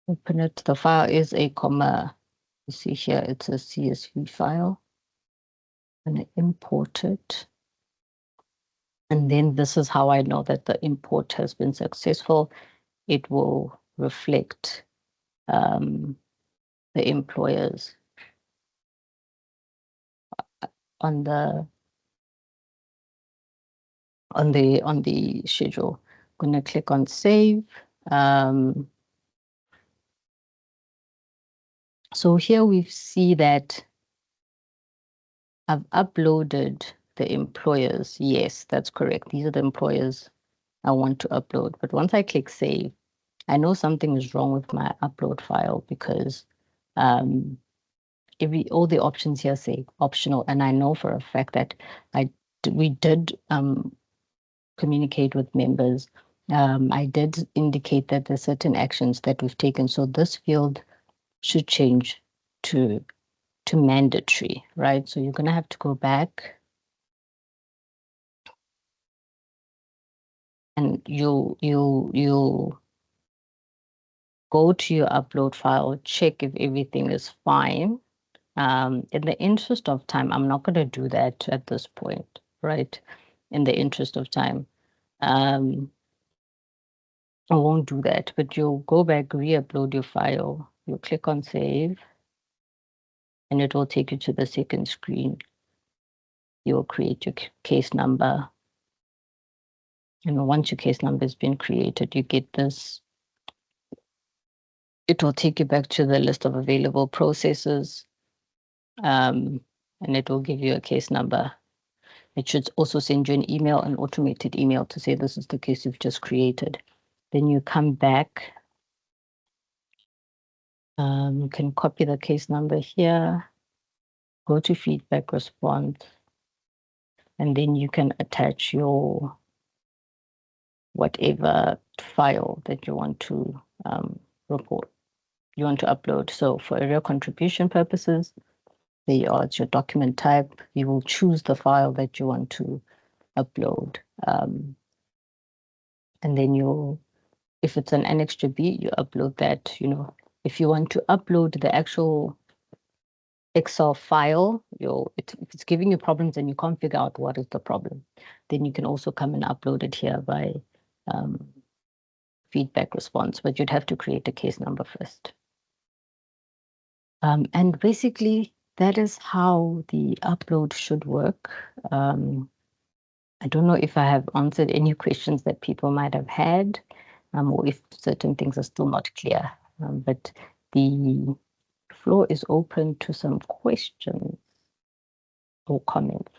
Open it. The file is a comma. You see here, it's a CSV file. I'm going to import it. And then this is how I know that the import has been successful. It will reflect the employers on the schedule. I'm going to click on save. So here we see that I've uploaded the employers. Yes, that's correct. These are the employers I want to upload. But once I click save, I know something is wrong with my upload file because all the options here say optional, and I know for a fact that we did communicate with members. I did indicate that there's certain actions that we've taken, so this field should change to mandatory, right? So you're going to have to go back and you'll go to your upload file, check if everything is fine. In the interest of time, I'm not going to do that at this point, right? In the interest of time, I won't do that, but you'll go back, re-upload your file. You'll click on save, and it will take you to the second screen. You'll create your case number. And once your case number has been created, you get this. It will take you back to the list of available processes, and it will give you a case number. It should also send you an email, an automated email to say this is the case you've just created. Then you come back. You can copy the case number here, go to feedback response, and then you can attach your whatever file that you want to report, you want to upload. So for area contribution purposes, there you are, it's your document type. You will choose the file that you want to upload. And then if it's an Annexure B, you upload that. If you want to upload the actual Excel file, if it's giving you problems and you can't figure out what is the problem, then you can also come and upload it here by feedback response, but you'd have to create a case number first. And basically, that is how the upload should work. I don't know if I have answered any questions that people might have had, or if certain things are still not clear. But the floor is open to some questions or comments.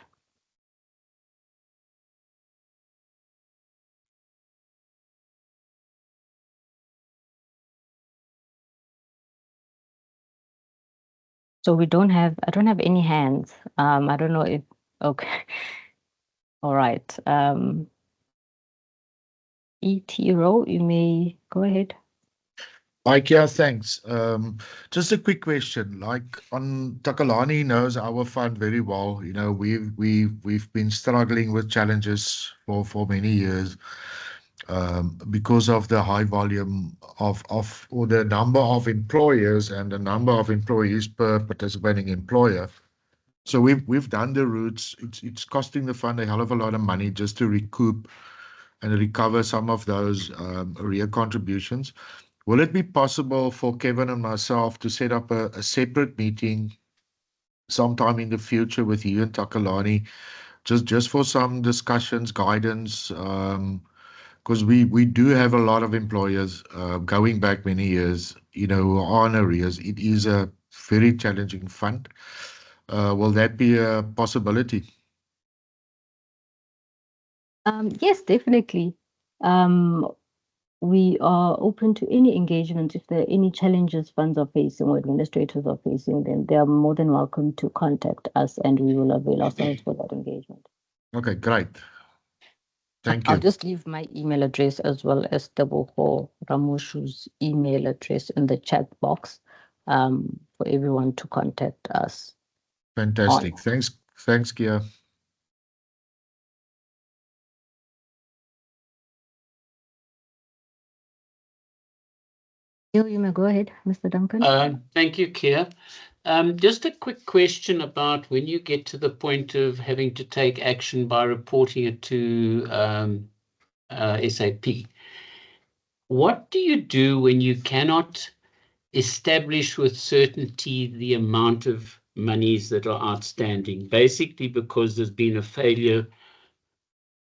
So I don't have any hands. I don't know if, okay. All right. E.T. Rowe, you may go ahead. Yeah, thanks. Just a quick question. Like on Takalani knows our fund very well. We've been struggling with challenges for many years because of the high volume or the number of employers and the number of employees per participating employer. So we've done the routes. It's costing the fund a hell of a lot of money just to recoup and recover some of those arrear contributions. Will it be possible for Kevin and myself to set up a separate meeting sometime in the future with you and Takalani, just for some discussions, guidance? Because we do have a lot of employers going back many years, who are on arrears. It is a very challenging fund. Will that be a possibility? Yes, definitely. We are open to any engagement. If there are any challenges funds are facing or administrators are facing, then they are more than welcome to contact us and we will avail ourselves for that engagement. Okay, great. Thank I'll you. just leave my email address as well as Teboho Ramoshu's email address in the chat box for everyone to contact us. Fantastic. Thanks, Kia. You may go ahead, Mr. Duncan. Thank you, Kia. Just a quick question about when you get to the point of having to take action by reporting it to SAP. What do you do when you cannot establish with certainty the amount of monies that are outstanding? Basically, because there's been a failure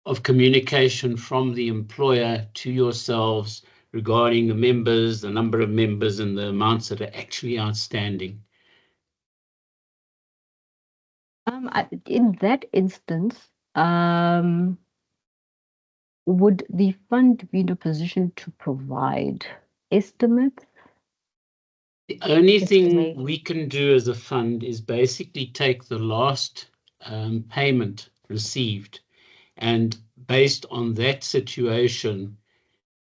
of communication from the employer to yourselves regarding the members, the number of members, and the amounts that are actually outstanding. In that instance, would the fund be in a position to provide estimates? The only thing we can do as a fund is basically take the last payment received and based on that situation,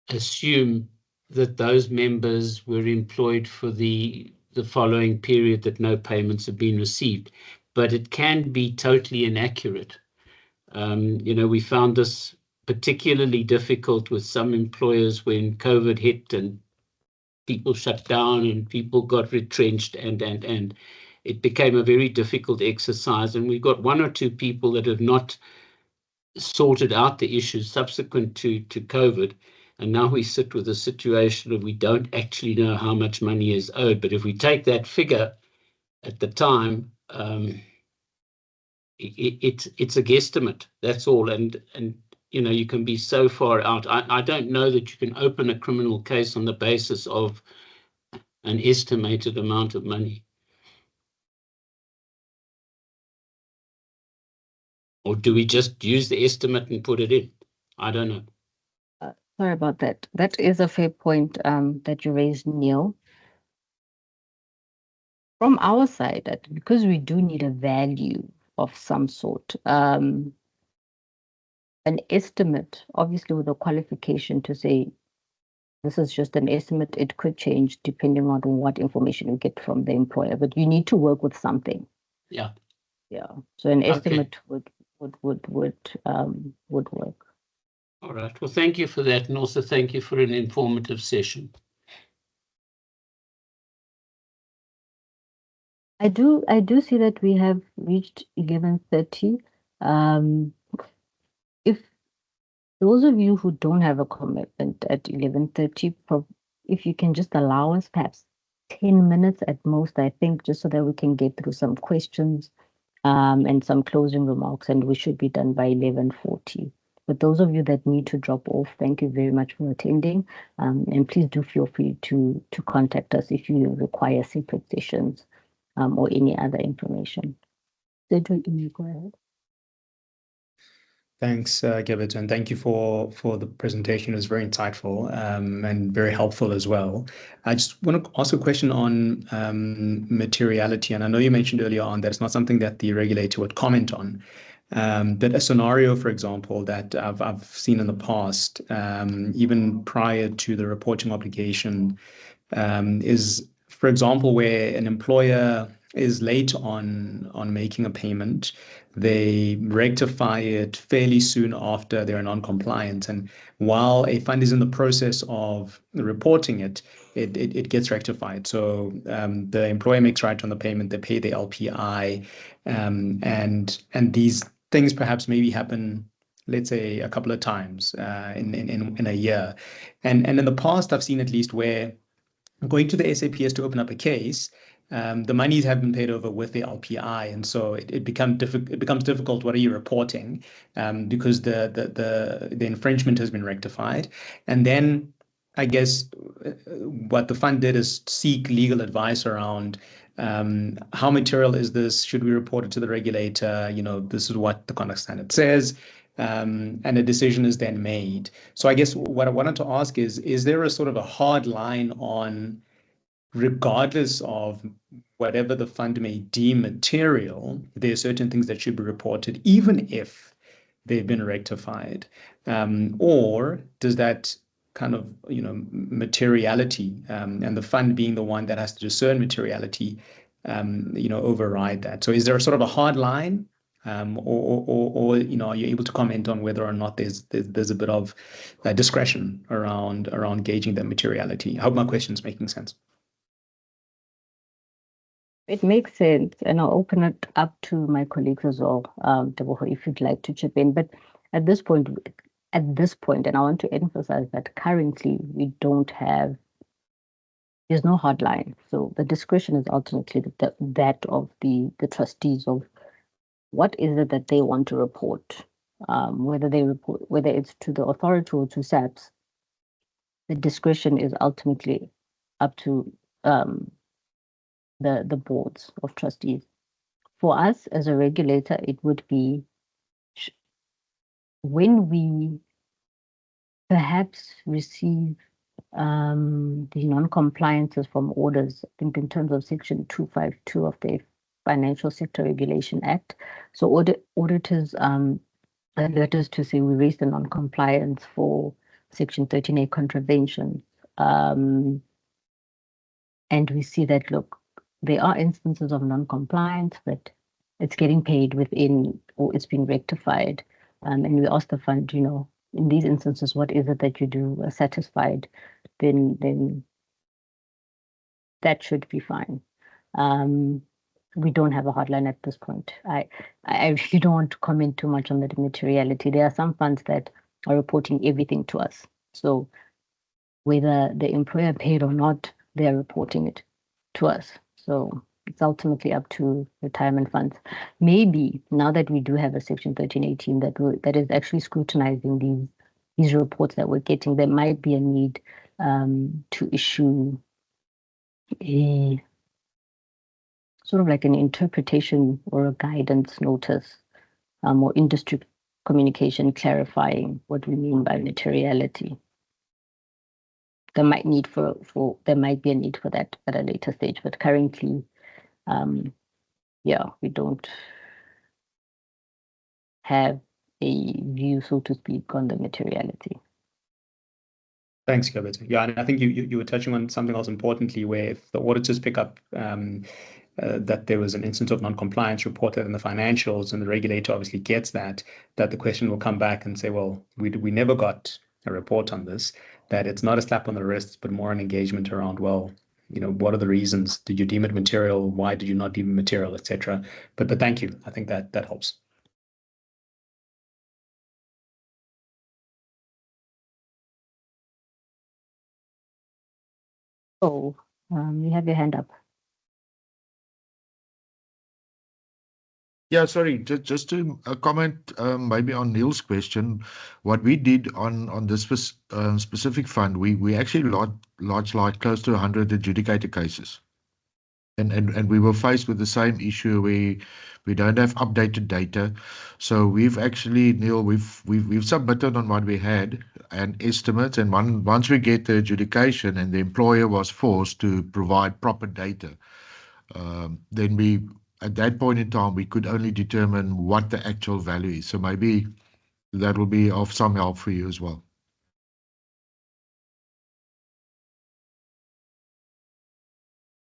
assume that those members were employed for the following period that no payments have been received. But it can be totally inaccurate. We found this particularly difficult with some employers when COVID hit and people shut down and people got retrenched and it became a very difficult exercise. And we've got one or two people that have not sorted out the issues subsequent to COVID. And now we sit with a situation of we don't actually know how much money is owed. But if we take that figure at the time, it's a guesstimate. That's all. And you can be so far out. I don't know that you can open a criminal case on the basis of an estimated amount of money. Or do we just use the estimate and put it in? I don't know. Sorry about that. That is a fair point that you raised, Neil. From our side, because we do need a value of some sort, an estimate, obviously with a qualification to say, this is just an estimate, it could change depending on what information you get from the employer, but you need to work with something. Yeah. Yeah. So an estimate would work. All right. Well, thank you for that. And also thank you for an informative session. I do see that we have reached 11:30. If those of you who don't have a commitment at 11:30, if you can just allow us perhaps 10 minutes at most, I think, just so that we can get through some questions and some closing remarks, and we should be done by 11:40. But those of you that need to drop off, thank you very much for attending. And please do feel free to contact us if you require separate sessions or any other information. Cedric, you may go ahead. Thanks, Keabetswe, and thank you for the presentation. It was very insightful and very helpful as well. I just want to ask a question on materiality, and I know you mentioned earlier on that it's not something that the regulator would comment on. But a scenario, for example, that I've seen in the past, even prior to the reporting obligation, is, for example, where an employer is late on making a payment, they rectify it fairly soon after they're non-compliant. And while a fund is in the process of reporting it, it gets rectified. So the employer makes right on the payment, they pay the LPI, and these things perhaps maybe happen, let's say, a couple of times in a year. And in the past, I've seen at least where going to the SAPS to open up a case, the monies have been paid over with the LPI, and so it becomes difficult. What are you reporting? Because the infringement has been rectified, and then I guess what the fund did is seek legal advice around how material is this? Should we report it to the regulator? This is what the conduct standard says. and a decision is then made. So I guess what I wanted to ask is there a sort of a hard line on, regardless of whatever the fund may deem material, there are certain things that should be reported, even if they've been rectified? Or does that kind of, materiality, and the fund being the one that has to discern materiality, override that? So is there a sort of a hard line, or are you able to comment on whether or not there's a bit of discretion around gauging that materiality? I hope my question's making sense. It makes sense, and I'll open it up to my colleagues as well, Teboho, if you'd like to chip in. But at this point, and I want to emphasize that currently there's no hard line. So the discretion is ultimately that of the trustees of what is it that they want to report, whether it's to the authority or to SAPS. The discretion is ultimately up to the boards of trustees. For us as a regulator, it would be when we perhaps receive the non-compliances from orders, I think in terms of Section 252 of the Financial Sector Regulation Act. So auditors alert us to say we raised the non-compliance for Section 13A contraventions. And we see that, look, there are instances of non-compliance, but it's getting paid within, or it's being rectified. And we ask the fund, in these instances, what is it that you do satisfied? Then that should be fine. We don't have a hotline at this point. I really don't want to comment too much on the materiality. There are some funds that are reporting everything to us. So whether the employer paid or not, they're reporting it to us. So it's ultimately up to retirement funds. Maybe now that we do have a Section 1318 that is actually scrutinizing these reports that we're getting, there might be a need to issue a sort of like an interpretation or a guidance notice, or industry communication clarifying what we mean by materiality. There might be a need for that at a later stage, but currently, we don't have a view, so to speak, on the materiality. Thanks, Keabetswe. Yeah, and I think you were touching on something else importantly, where if the auditors pick up that there was an instance of non-compliance reported in the financials, and the regulator obviously gets that the question will come back and say, well, we never got a report on this, that it's not a slap on the wrist, but more an engagement around, well, what are the reasons? Did you deem it material? Why did you not deem it material, etc.? But thank you. I think that helps. Oh, you have your hand up. Yeah, sorry, just to comment maybe on Neil's question. What we did on this specific fund, we actually lodged like close to 100 adjudicator cases. And we were faced with the same issue where we don't have updated data. So we've actually, Neil, we've submitted on what we had and estimates, and once we get the adjudication and the employer was forced to provide proper data, then we, at that point in time, we could only determine what the actual value is. So maybe that will be of some help for you as well.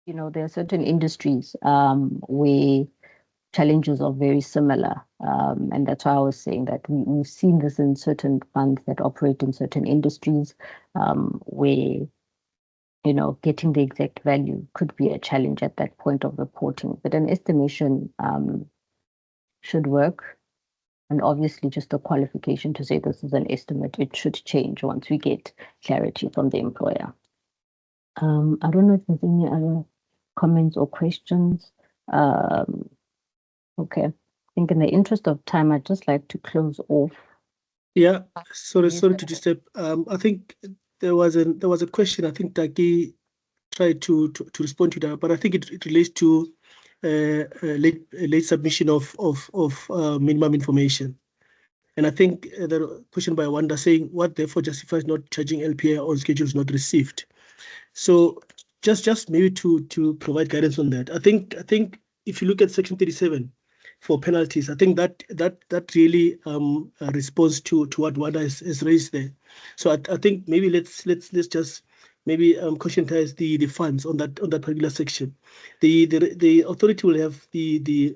There are certain industries where challenges are very similar. And that's why I was saying that we've seen this in certain funds that operate in certain industries where, getting the exact value could be a challenge at that point of reporting. But an estimation should work. And obviously just the qualification to say this is an estimate, it should change once we get clarity from the employer. I don't know if there's any other comments or questions. Okay, I think in the interest of time, I'd just like to close off. Yeah, sorry to disturb. I think there was a question. I think Taki tried to respond to that, but I think it relates to late submission of minimum information. And I think the question by Wanda saying, what therefore justifies not charging LPA on schedules not received? So just maybe to provide guidance on that. I think if you look at Section 37 for penalties, I think that really responds to what Wanda has raised there. So I think maybe let's just maybe conscientize the funds on that particular section. The authority will have the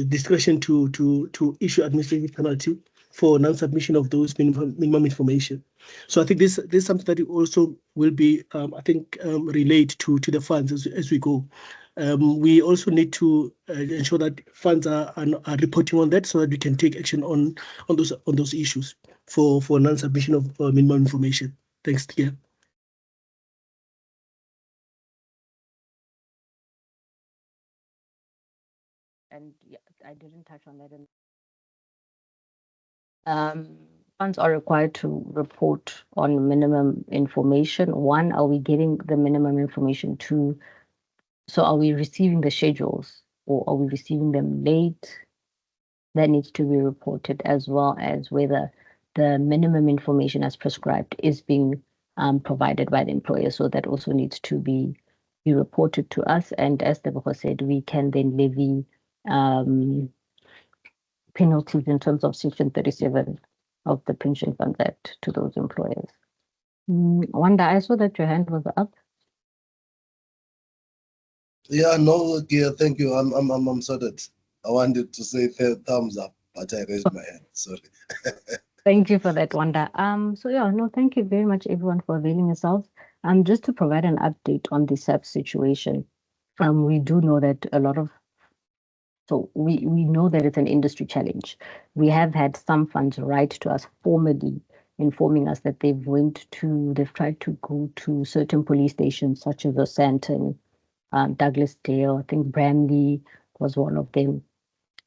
discretion to issue administrative penalty for non-submission of those minimum information. So I think this is something that also will be, I think, relayed to the funds as we go. We also need to ensure that funds are reporting on that so that we can take action on those issues for non-submission of minimum information. Thanks, Tia. And yeah, I didn't touch on that. Funds are required to report on minimum information. One, are we getting the minimum information? Two, so are we receiving the schedules or are we receiving them late? That needs to be reported, as well as whether the minimum information as prescribed is being provided by the employer. So that also needs to be reported to us. And as Tebogo said, we can then levy penalties in terms of Section 37 of the Pension Funds Act to those employers. Wanda, I saw that your hand was up. Yeah, no, yeah, thank you. I'm sorted. I wanted to say thumbs up, but I raised my hand. Sorry. Thank you for that, Wanda. So yeah, no, thank you very much, everyone, for availing yourselves. Just to provide an update on the SAP situation. We do know that we know that it's an industry challenge. We have had some funds write to us formally informing us that they've tried to go to certain police stations such as Osanton, Douglas Dale, I think Bramley was one of them,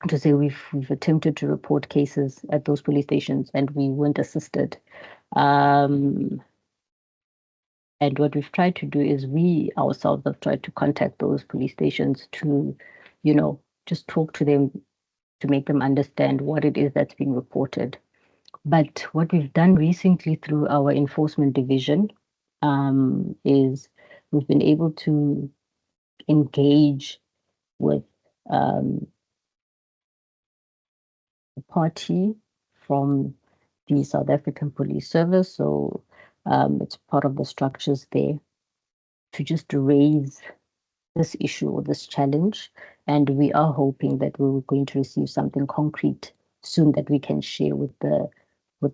to say we've attempted to report cases at those police stations and we weren't assisted. And what we've tried to do is we ourselves have tried to contact those police stations to, just talk to them to make them understand what it is that's being reported. But what we've done recently through our enforcement division is we've been able to engage with a party from the South African Police Service. So it's part of the structures there to just raise this issue or this challenge. And we are hoping that we're going to receive something concrete soon that we can share with the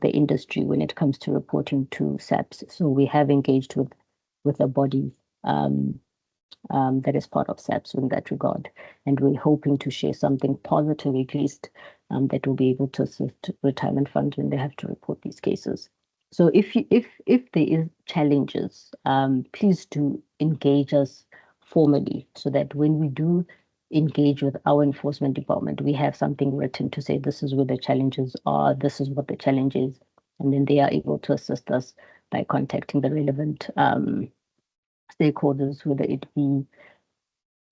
industry when it comes to reporting to SAPS. So we have engaged with a body that is part of SAPS in that regard. And we're hoping to share something positive, at least, that will be able to assist retirement funds when they have to report these cases. So if there is challenges, please do engage us formally so that when we do engage with our enforcement department, we have something written to say this is where the challenges are, this is what the challenge is, and then they are able to assist us by contacting the relevant stakeholders, whether it be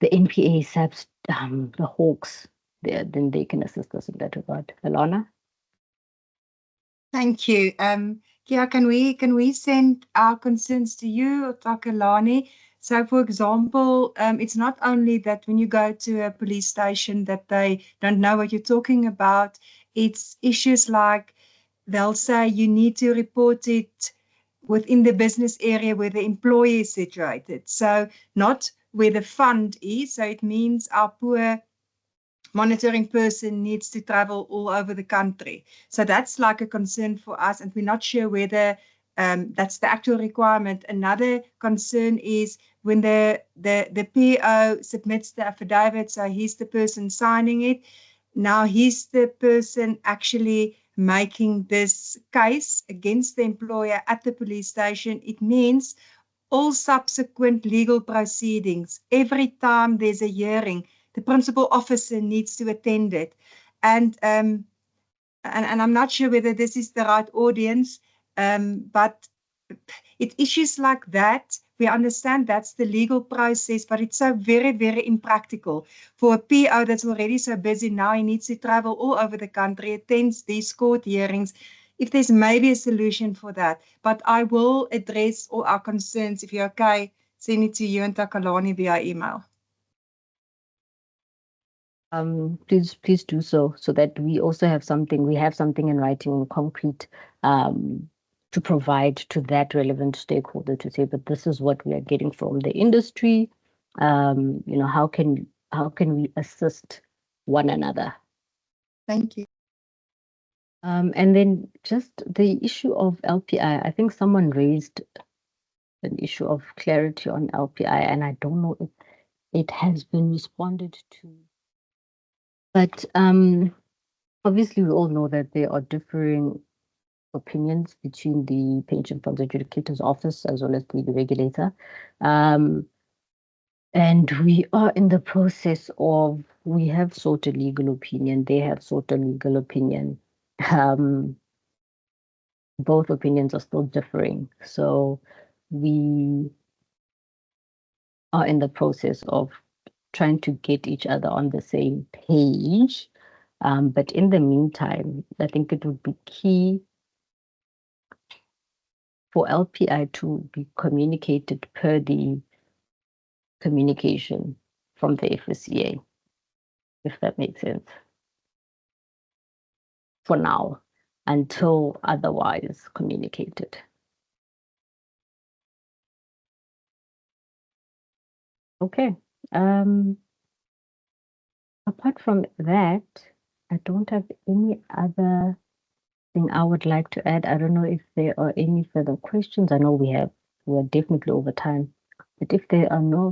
the NPA, SAPS, the Hawks, then they can assist us in that regard. Alana? Thank you. Kia, can we send our concerns to you or Takalani? So, for example, it's not only that when you go to a police station that they don't know what you're talking about. It's issues like they'll say you need to report it within the business area where the employee is situated. So not where the fund is. So it means our poor monitoring person needs to travel all over the country. So that's like a concern for us, and we're not sure whether that's the actual requirement. Another concern is when the PO submits the affidavit, so he's the person signing it. Now he's the person actually making this case against the employer at the police station. It means all subsequent legal proceedings, every time there's a hearing, the principal officer needs to attend it. And I'm not sure whether this is the right audience, but it's issues like that We understand that's the legal process, but it's so very, very impractical for a PO that's already so busy now. He needs to travel all over the country, attends these court hearings. If there's maybe a solution for that, but I will address all our concerns. If you're okay, send it to you and Takalani via email. Please do so that we also have something. We have something in writing, in concrete, to provide to that relevant stakeholder to say, but this is what we are getting from the industry. How can we assist one another? Thank you. And then just the issue of LPI. I think someone raised an issue of clarity on LPI, and I don't know if it has been responded to. But obviously, we all know that there are differing opinions between the Pension Funds Adjudicator's Office as well as the regulator. And we are in the process of, we have sought a legal opinion, they have sought a legal opinion. Both opinions are still differing. So we are in the process of trying to get each other on the same page. But in the meantime, I think it would be key for LPI to be communicated per the communication from the FSCA, if that makes sense. For now, until otherwise communicated. Okay. Apart from that, I don't have any other thing I would like to add. I don't know if there are any further questions. I know we're definitely over time, but if there are no